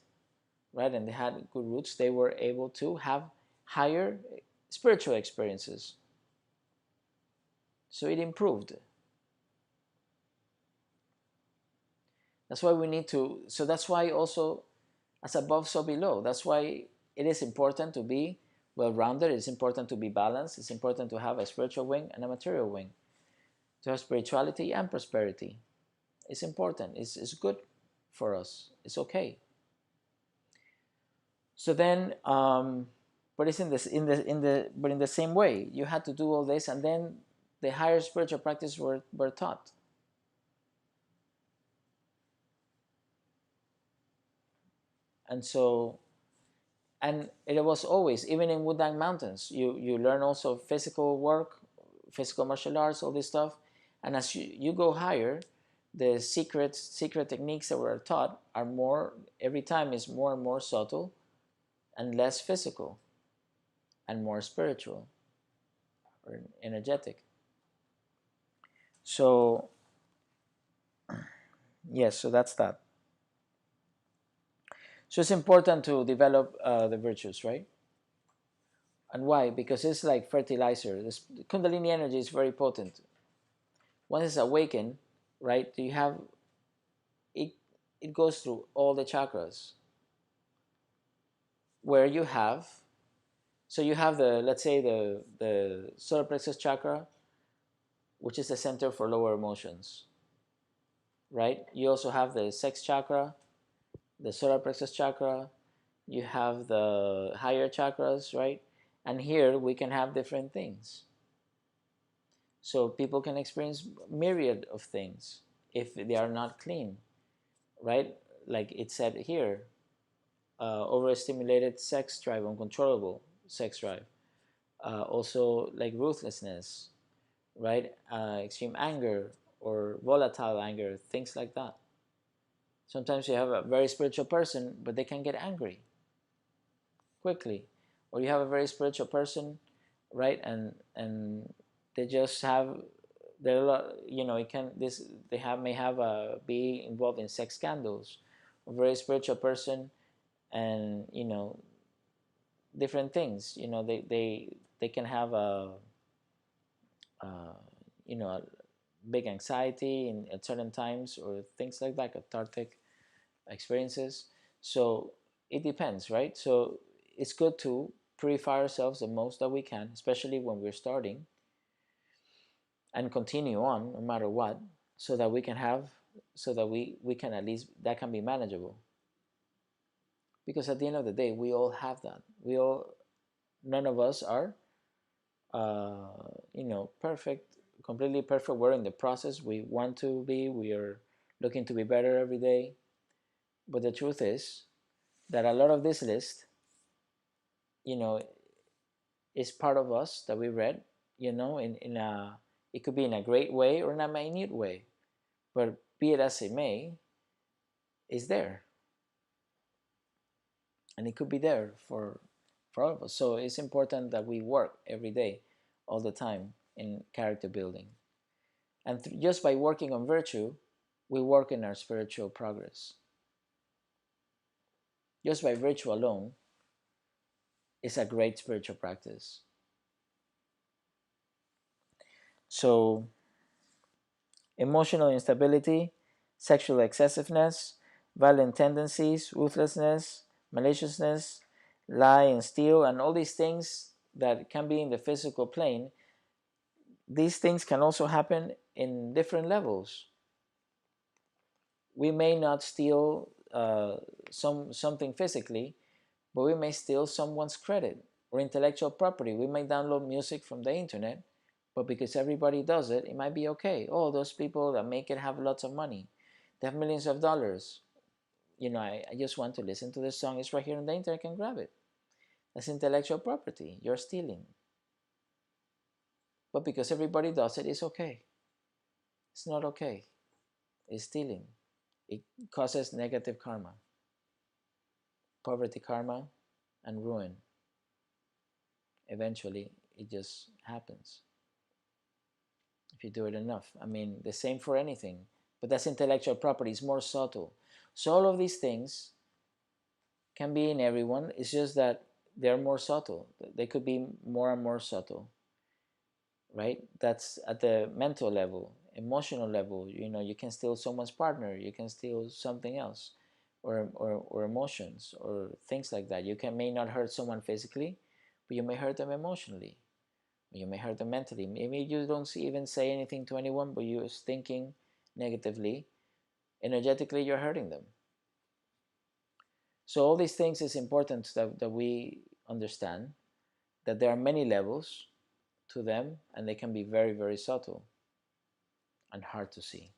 right, and they had good roots, they were able to have higher spiritual experiences. So it improved. That's why we need to, so that's why also, as above, so below. That's why it is important to be well-rounded. It's important to be balanced. It's important to have a spiritual wing and a material wing. To have spirituality and prosperity. It's important. It's good for us. It's okay. So then, But it's in the same way. You had to do all this, and then the higher spiritual practice were taught. And so, and it was always, even in Wudang Mountains, you learn also physical work, physical martial arts, all this stuff. And as you go higher, the secret techniques that were taught are more, every time is more and more subtle and less physical and more spiritual or energetic. So yes, so that's that. So it's important to develop the virtues, right? And why? Because it's like fertilizer. This Kundalini energy is very potent. Once it's awakened, right? You have it. It goes through all the chakras. Where you have, so you have the, let's say, the solar plexus chakra, which is the center for lower emotions, right? You also have the sex chakra, the solar plexus chakra. You have the higher chakras, right? And here we can have different things. So people can experience myriad of things if they are not clean, right? Like it said here, overstimulated sex drive, uncontrollable sex drive. Also like ruthlessness, right? Extreme anger or volatile anger, things like that. Sometimes you have a very spiritual person, but they can get angry quickly. Or you have a very spiritual person, right? And they just have, there are a lot, it can, this, they have, may have a, be involved in sex scandals. A very spiritual person, and different things. They can have uh, a big anxiety at certain times, or things like that, cathartic experiences. So it depends, right? So it's good to purify ourselves the most that we can, especially when we're starting, and continue on no matter what, so that we can have, so that we can, at least that can be manageable. Because at the end of the day, we all have that. We all, none of us are perfect, completely perfect. We're in the process. We want to be. We are looking to be better every day. But the truth is that a lot of this list, you know, is part of us that we read. In a, it could be in a great way or in a minute way, but be it as it may, is there, and it could be there for all of us. So it's important that we work every day, all the time, in character building. And just by working on virtue, we work in our spiritual progress. Just by virtue alone is a great spiritual practice. So, emotional instability, sexual excessiveness, violent tendencies, ruthlessness, maliciousness, lie and steal, and all these things that can be in the physical plane, these things can also happen in different levels. We may not steal something physically, but we may steal someone's credit or intellectual property. We may download music from the internet, but because everybody does it, it might be okay. Oh, those people that make it have lots of money. They have millions of dollars. I just want to listen to this song. It's right here on the internet. I can grab it. That's intellectual property. You're stealing. But because everybody does it, it's okay. It's not okay. It's stealing. It causes negative karma, poverty karma, and ruin. Eventually, it just happens if you do it enough. I mean, the same for anything, but that's intellectual property. It's more subtle. So all of these things can be in everyone. It's just that they're more subtle. They could be more and more subtle, right? That's at the mental level, emotional level. You can steal someone's partner. You can steal something else, or emotions, or things like that. May not hurt someone physically, but you may hurt them emotionally. You may hurt them mentally. Maybe you don't even say anything to anyone, but you're thinking negatively. Energetically, you're hurting them. So all these things is important that we understand. that there are many levels to them, and they can be very, very subtle and hard to see.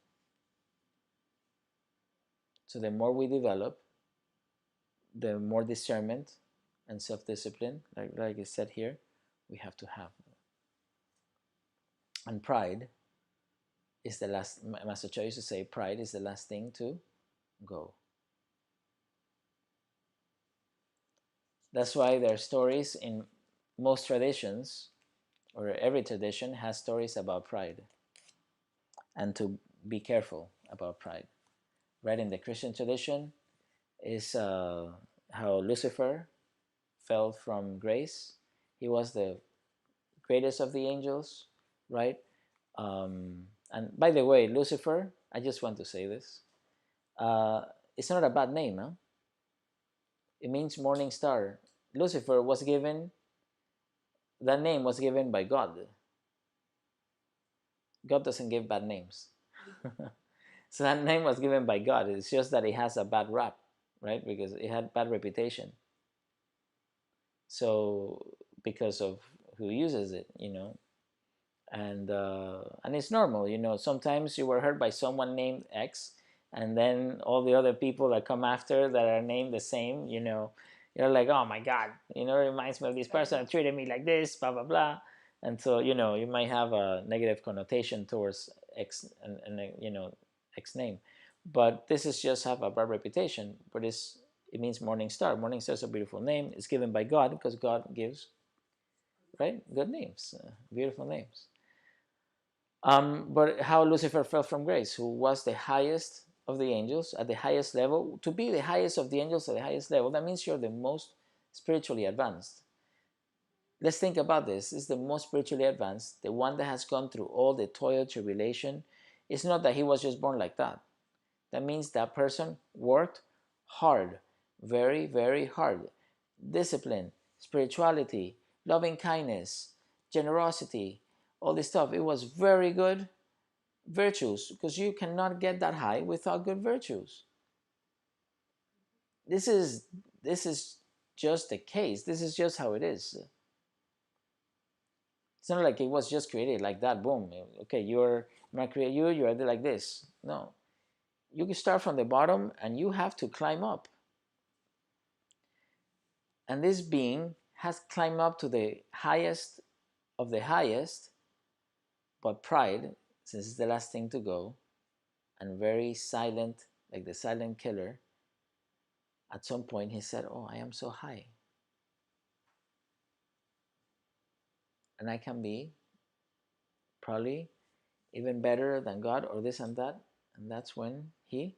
So the more we develop, the more discernment and self-discipline, like I said here, we have to have. And pride is the last. Master Choa used to say, pride is the last thing to go. That's why there are stories in most traditions, or every tradition has stories about pride, and to be careful about pride. Right, in the Christian tradition is how Lucifer fell from grace. He was the greatest of the angels, right? And by the way, Lucifer, I just want to say this, it's not a bad name, huh? It means morning star. Lucifer was given, that name was given by God. God doesn't give bad names. So that name was given by God. It's just that it has a bad rap, right? Because it had bad reputation. So because of who uses it, and it's normal, sometimes you were hurt by someone named X, and then all the other people that come after that are named the same, you're like, oh my God, it reminds me of this person that treated me like this, blah blah blah. And so you might have a negative connotation towards X and X name, but this is just have a bad reputation. But it means morning star. Morning star is a beautiful name. It's given by God because God gives, right, good names, beautiful names. But how Lucifer fell from grace, who was the highest of the angels at the highest level. To be the highest of the angels at the highest level, that means you're the most spiritually advanced. Let's think about this. This is the most spiritually advanced, the one that has gone through all the toil, tribulation. It's not that he was just born like that. That means that person worked hard, very, very hard. Discipline, spirituality, loving kindness, generosity, all this stuff. It was very good virtues, because you cannot get that high without good virtues. This is just the case. This is just how it is. It's not like it was just created like that. Boom. Okay, I'm gonna create you. You're like this. No, you can start from the bottom, and you have to climb up. And this being has climbed up to the highest of the highest, but pride, since it's the last thing to go, and very silent, like the silent killer, at some point he said, oh, I am so high. And I can be probably even better than God, or this and that. And that's when he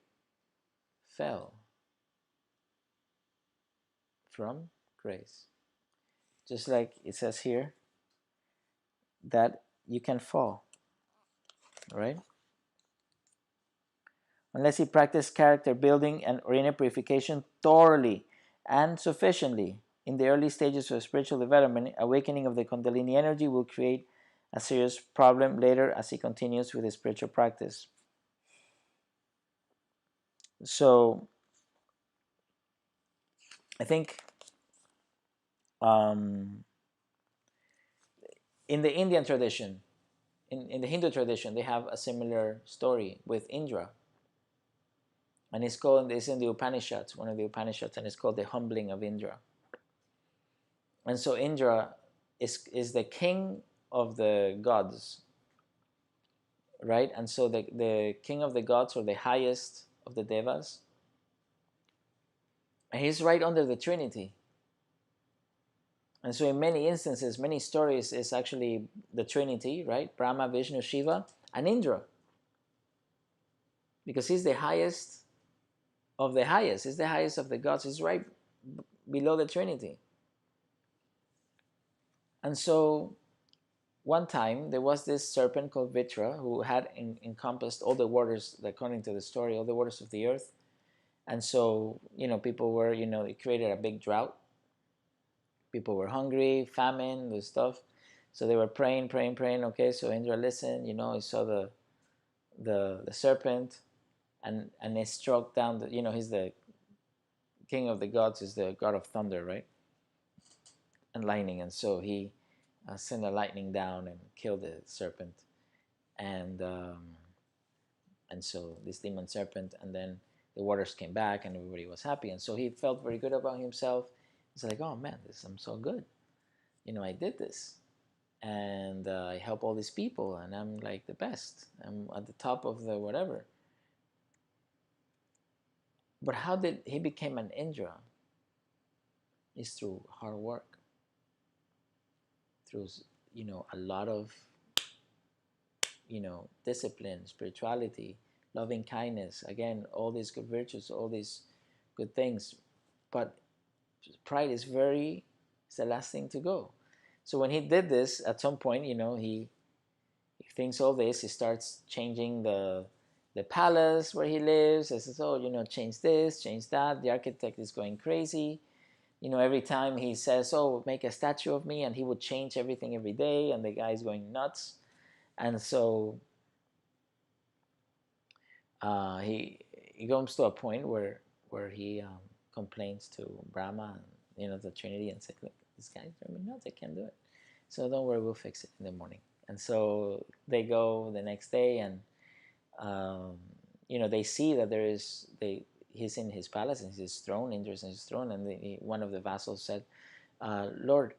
fell from grace. Just like it says here, that you can fall, right? Unless he practiced character building and or inner purification thoroughly and sufficiently in the early stages of spiritual development, awakening of the Kundalini energy will create a serious problem later as he continues with his spiritual practice. So I think in the Indian tradition, in the Hindu tradition, they have a similar story with Indra. And it's in the Upanishads, one of the Upanishads, and it's called the Humbling of Indra. And so Indra is the king of the gods, right? And so the king of the gods, or the highest of the devas, and he's right under the Trinity. And so in many instances, many stories, is actually the Trinity, right? Brahma, Vishnu, Shiva, and Indra. Because he's the highest of the highest. He's the highest of the gods. He's right below the Trinity. And so one time there was this serpent called Vitra who had encompassed all the waters, according to the story, all the waters of the earth. And so, people were, it created a big drought. People were hungry, famine, this stuff. So they were praying, praying, praying. Okay, so Indra listened, he saw the serpent, and it struck down, he's the king of the gods, is the god of thunder, right? and lightning, and so he sent a lightning down and killed the serpent, and so this demon serpent, and then the waters came back, and everybody was happy, and so he felt very good about himself. He's like, oh man, I'm so good, I did this, and I help all these people, and I'm like the best. I'm at the top of the whatever. But how did he become an Indra? Is through hard work, through a lot of discipline, spirituality, loving kindness. Again, all these good virtues, all these good things. But pride is it's the last thing to go. So when he did this, at some point, he thinks all this. He starts changing the palace where he lives. He says, oh, change this, change that. The architect is going crazy. Every time he says, oh, make a statue of me, and he would change everything every day, and the guy's going nuts. And so he comes to a point where he complains to Brahma and the Trinity, and says, look, this guy's driving me nuts. I can't do it. So don't worry, we'll fix it in the morning. And so they go the next day, and they see that he's in his palace, in his throne, Indra's in his throne, and one of the vassals said, Lord,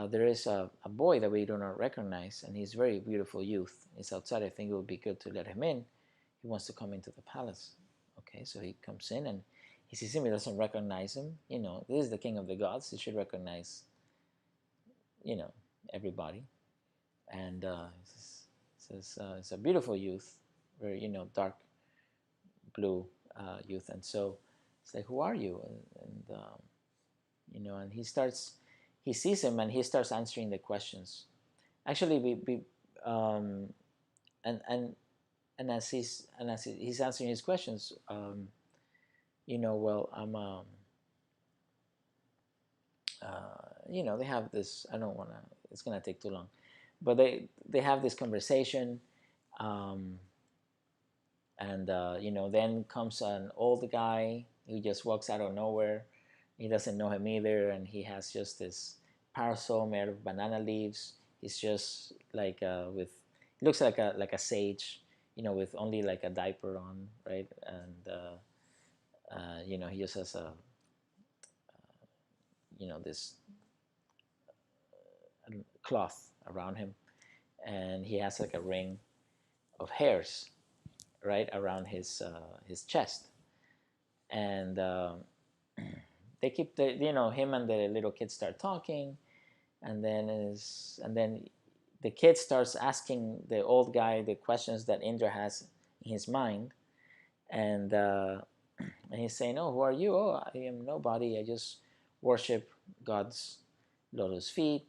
there is a boy that we do not recognize, and he's a very beautiful youth. He's outside. I think it would be good to let him in. He wants to come into the palace. Okay, so he comes in, and he sees him. He doesn't recognize him. This is the king of the gods. He should recognize, everybody. And says it's a beautiful youth, very dark blue youth. And so it's like, who are you? And he sees him, and he starts answering the questions. Actually, and as he's answering his questions, well, I'm they have this. I don't want to. It's gonna take too long, but they have this conversation, and then comes an old guy who just walks out of nowhere. He doesn't know him either, and he has just this parasol made of banana leaves. He's just like with, he looks like a sage, with only like a diaper on, right? And he just has this cloth around him, and he has like a ring of hairs right around his chest, and they keep him and the little kid start talking, and then the kid starts asking the old guy the questions that Indra has in his mind, and he's saying, oh, who are you? Oh, I am nobody. I just worship God's lotus feet.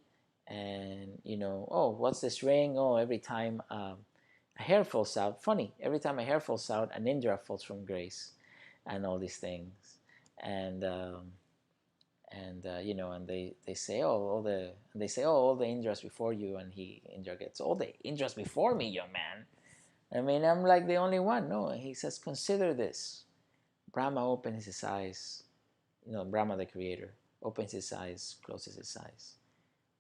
And oh, what's this ring? Oh, every time a hair falls out, funny, every time a hair falls out, an Indra falls from grace, and all these things. And and they say, oh, all the Indras before you, and Indra gets, all the Indras before me, young man. I mean, I'm like the only one. No, he says, consider this. Brahma opens his eyes, Brahma the creator opens his eyes, closes his eyes,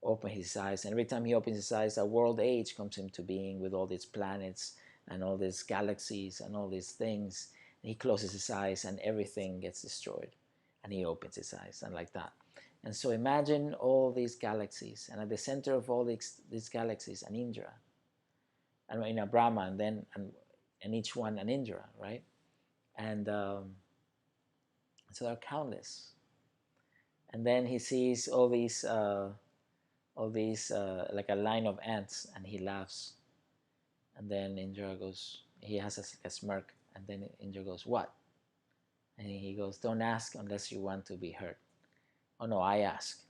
opens his eyes, and every time he opens his eyes, a world age comes into being with all these planets and all these galaxies and all these things. And he closes his eyes, and everything gets destroyed, and he opens his eyes, and like that. And so imagine all these galaxies, and at the center of all these galaxies, an Indra, and a Brahma, and then and each one an Indra, right? And so they're countless. And then he sees all these like a line of ants, and he laughs. And then Indra goes, he has a smirk, and then Indra goes, what? And he goes, don't ask unless you want to be hurt. Oh no, I ask.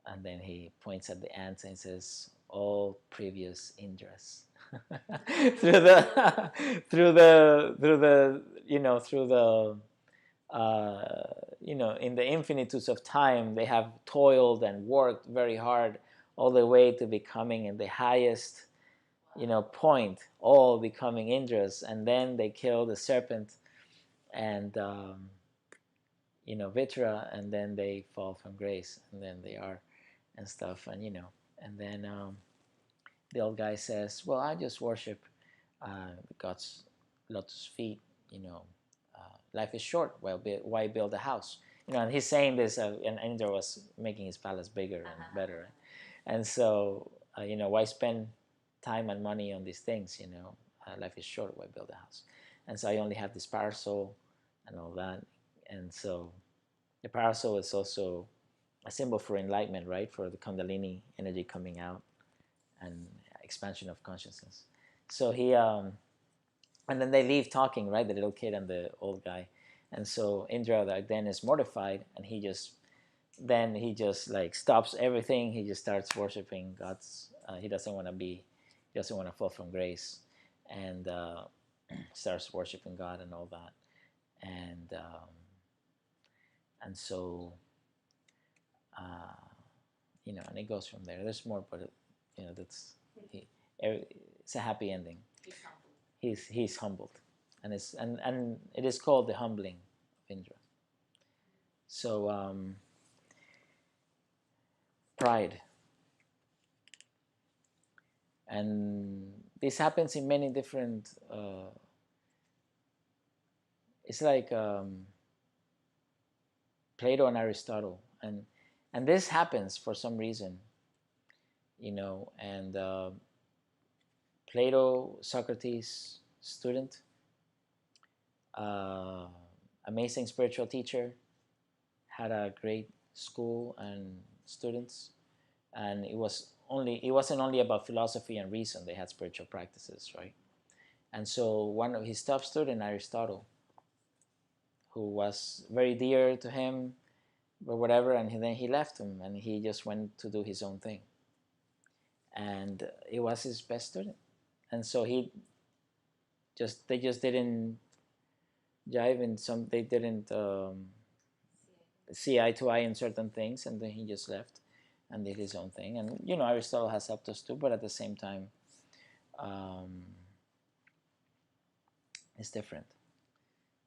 And then he points at the ants and says, all previous Indras. through the through the through the through the in the infinitudes of time, they have toiled and worked very hard all the way to becoming in the highest point, all becoming Indras, and then they kill the serpent and Vitra, and then they fall from grace, and then they are and stuff, and and then the old guy says, well, I just worship God's lotus feet, life is short, well, why build a house? And he's saying this, and Indra was making his palace bigger and better, right? And so, why spend time and money on these things, life is short, why build a house? And so I only have this parasol and all that. And so the parasol is also a symbol for enlightenment, right? For the Kundalini energy coming out and expansion of consciousness. So and then they leave talking, right? The little kid and the old guy. And so Indra then is mortified, and he just like stops everything. He just starts worshiping God's. He doesn't want to fall from grace, and starts worshiping God and all that. And so and it goes from there. There's more, but it's a happy ending. He's humbled, and it is called the Humbling of Indra. So pride, and this happens in many different. It's like Plato and Aristotle, and this happens for some reason, and Plato, Socrates, student, amazing spiritual teacher, had a great school and students, and it wasn't only about philosophy and reason. They had spiritual practices, right? And so one of his top student, Aristotle, who was very dear to him, or whatever, and then he left him, and he just went to do his own thing. And he was his best student, and so they just didn't jive in some. They didn't see eye to eye in certain things, and then he just left and did his own thing. And Aristotle has helped us too, but at the same time, it's different.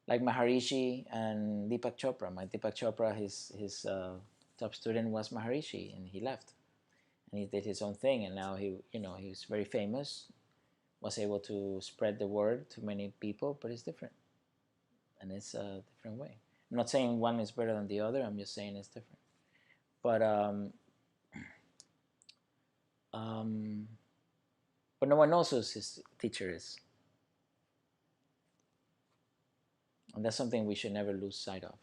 Like Maharishi and Deepak Chopra. Deepak Chopra, his top student was Maharishi, and he left, and he did his own thing. And now he's very famous, was able to spread the word to many people, but it's different, and it's a different way. I'm not saying one is better than the other. I'm just saying it's different. But but no one knows who his teacher is. And that's something we should never lose sight of.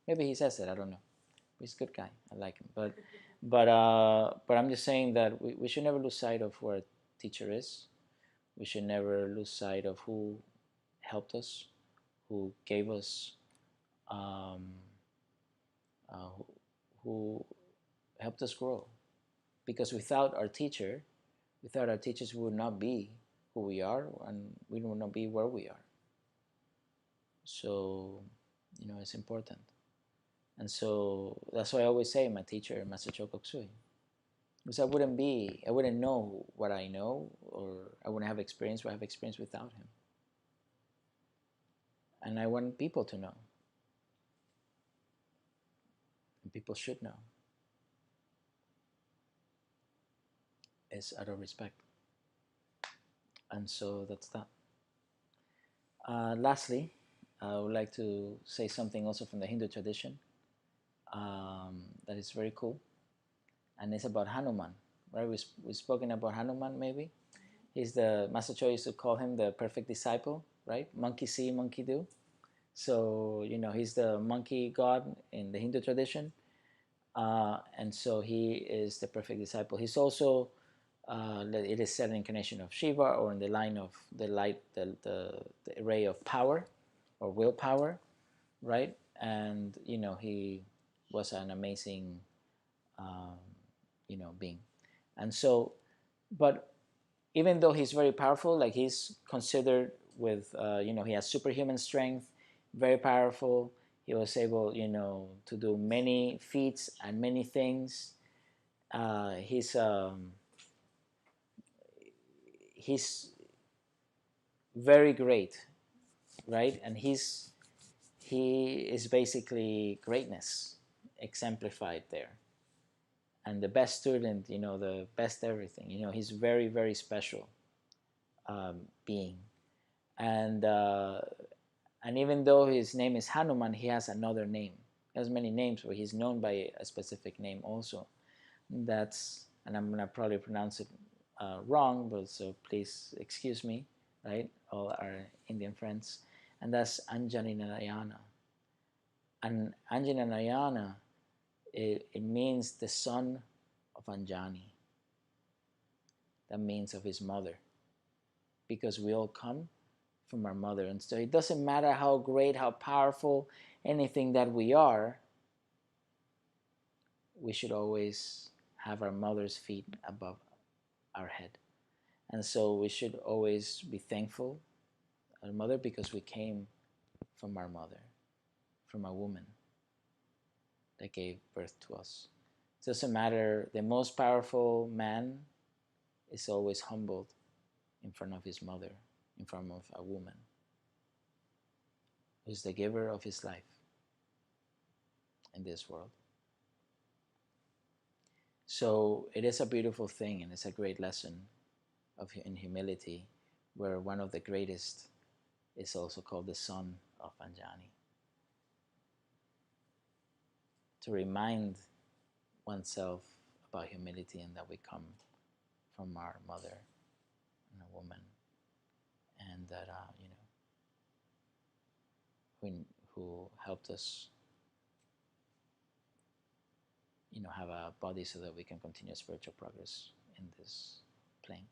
Maybe he says it, I don't know. He's a good guy. I like him. But I'm just saying that we should never lose sight of who our teacher is. We should never lose sight of who helped us, who gave us, who helped us grow. Because without our teachers, we would not be who we are, and we would not be where we are. So, it's important. And so that's why I always say my teacher, Master Choa Kok Sui. Because I wouldn't know what I know, or I wouldn't have experience what I have experienced without him. And I want people to know. And people should know. It's out of respect. And so that's that. Lastly, I would like to say something also from the Hindu tradition that is very cool. And it's about Hanuman. Right? We've spoken about Hanuman, maybe. He's Master Choa used to call him the perfect disciple, right? Monkey see, monkey do. So, he's the monkey god in the Hindu tradition. And so he is the perfect disciple. He's also, it is said, an incarnation of Shiva, or in the line of the light, the ray of power or willpower, right? And, he was an amazing, being. And so, but even though he's very powerful, like he's considered with, he has superhuman strength, very powerful. He was able, to do many feats and many things. He's very great, right? And he is basically greatness exemplified there. and the best student, the best everything. He's very, very special being. And even though his name is Hanuman, he has another name. He has many names, but he's known by a specific name also. And I'm gonna probably pronounce it wrong, but so please excuse me, right? All our Indian friends, and that's Anjani Narayana. And Anjani Narayana, it means the son of Anjani. That means of his mother, because we all come from our mother. And so it doesn't matter how great, how powerful, anything that we are, we should always have our mother's feet above our head. And so we should always be thankful to our mother, because we came from our mother, from a woman that gave birth to us. It doesn't matter, the most powerful man is always humbled in front of his mother, in front of a woman who is the giver of his life in this world. So it is a beautiful thing, and it's a great lesson in humility, where one of the greatest is also called the son of Anjani. To remind oneself about humility, and that we come from our mother and a woman, and that who helped us have a body so that we can continue spiritual progress in this plane.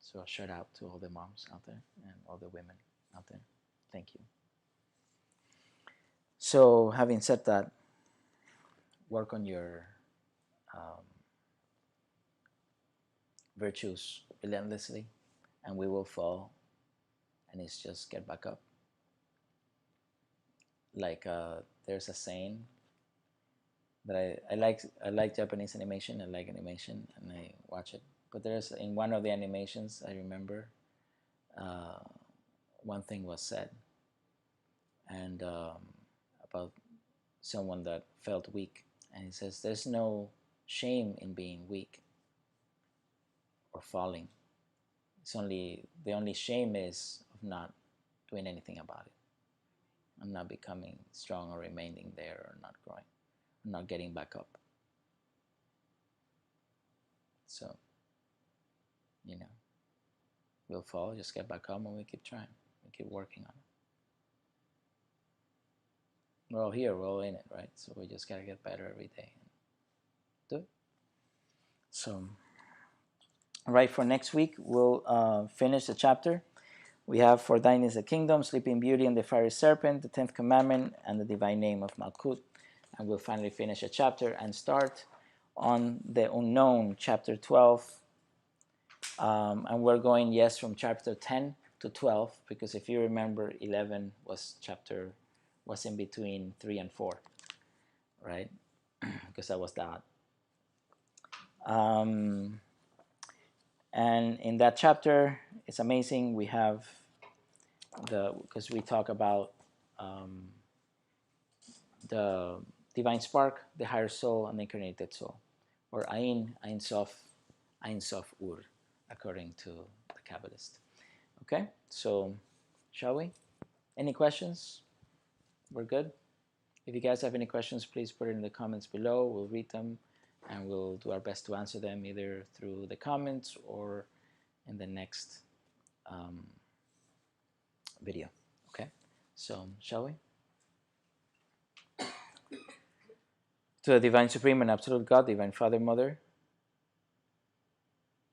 So a shout out to all the moms out there and all the women out there. Thank you. So having said that, work on your virtues relentlessly, and we will fall, and it's just get back up. Like there's a saying that I like Japanese animation. I like animation, and I watch it. But there's, in one of the animations, I remember one thing was said, and about someone that felt weak, and he says, "There's no shame in being weak or falling. The only shame is of not doing anything about it, and not becoming strong, or remaining there, or not growing, or not getting back up." So, we'll fall, just get back up, and we keep trying, we keep working on it. We're all here, we're all in it, right? So we just gotta get better every day and do it. So, right, for next week, we'll finish the chapter. We have "For thine is the kingdom, sleeping beauty, and the fiery serpent, the 10th commandment, and the divine name of Malkuth." And we'll finally finish a chapter and start on the unknown, chapter 12. And we're going, yes, from chapter 10 to 12, because if you remember, 11 was in between 3 and 4, right? Because that was that. And in that chapter, it's amazing. We have because we talk about the divine spark, the higher soul, and the incarnated soul, or Ain, Ein Sof, Ur, according to the Kabbalist. Okay, so shall we? Any questions? We're good? If you guys have any questions, please put it in the comments below. We'll read them, and we'll do our best to answer them, either through the comments or in the next video. Okay, so shall we? To the Divine Supreme and Absolute God, Divine Father, Mother,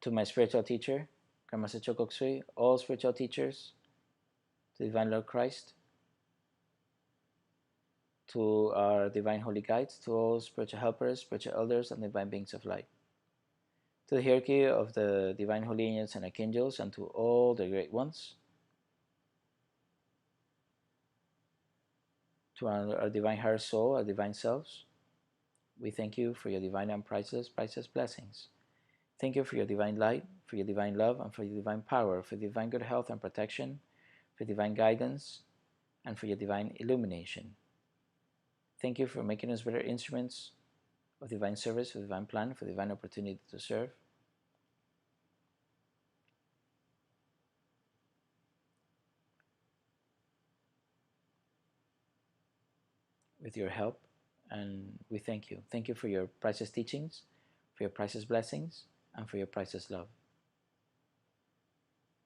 to my spiritual teacher, Master Choa Kok Sui, all spiritual teachers, to Divine Lord Christ, to our Divine Holy Guides, to all spiritual helpers, spiritual elders, and divine beings of light, to the hierarchy of the Divine Holy Angels and Archangels, and to all the great ones, to our Divine Higher Soul, our Divine Selves, we thank you for your divine and priceless blessings. Thank you for your divine light, for your divine love, and for your divine power, for divine good health and protection, for divine guidance, and for your divine illumination. Thank you for making us better instruments of divine service, for divine plan, for divine opportunity to serve. With your help, and we thank you. Thank you for your priceless teachings, for your priceless blessings, and for your priceless love.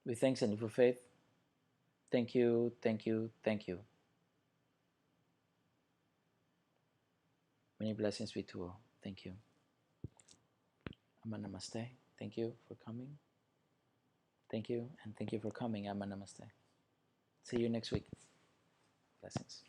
With thanks and full faith, thank you, thank you, thank you. Many blessings be to all. Thank you. Amma Namaste. Thank you for coming. Thank you, and thank you for coming. Amma Namaste. See you next week. Blessings.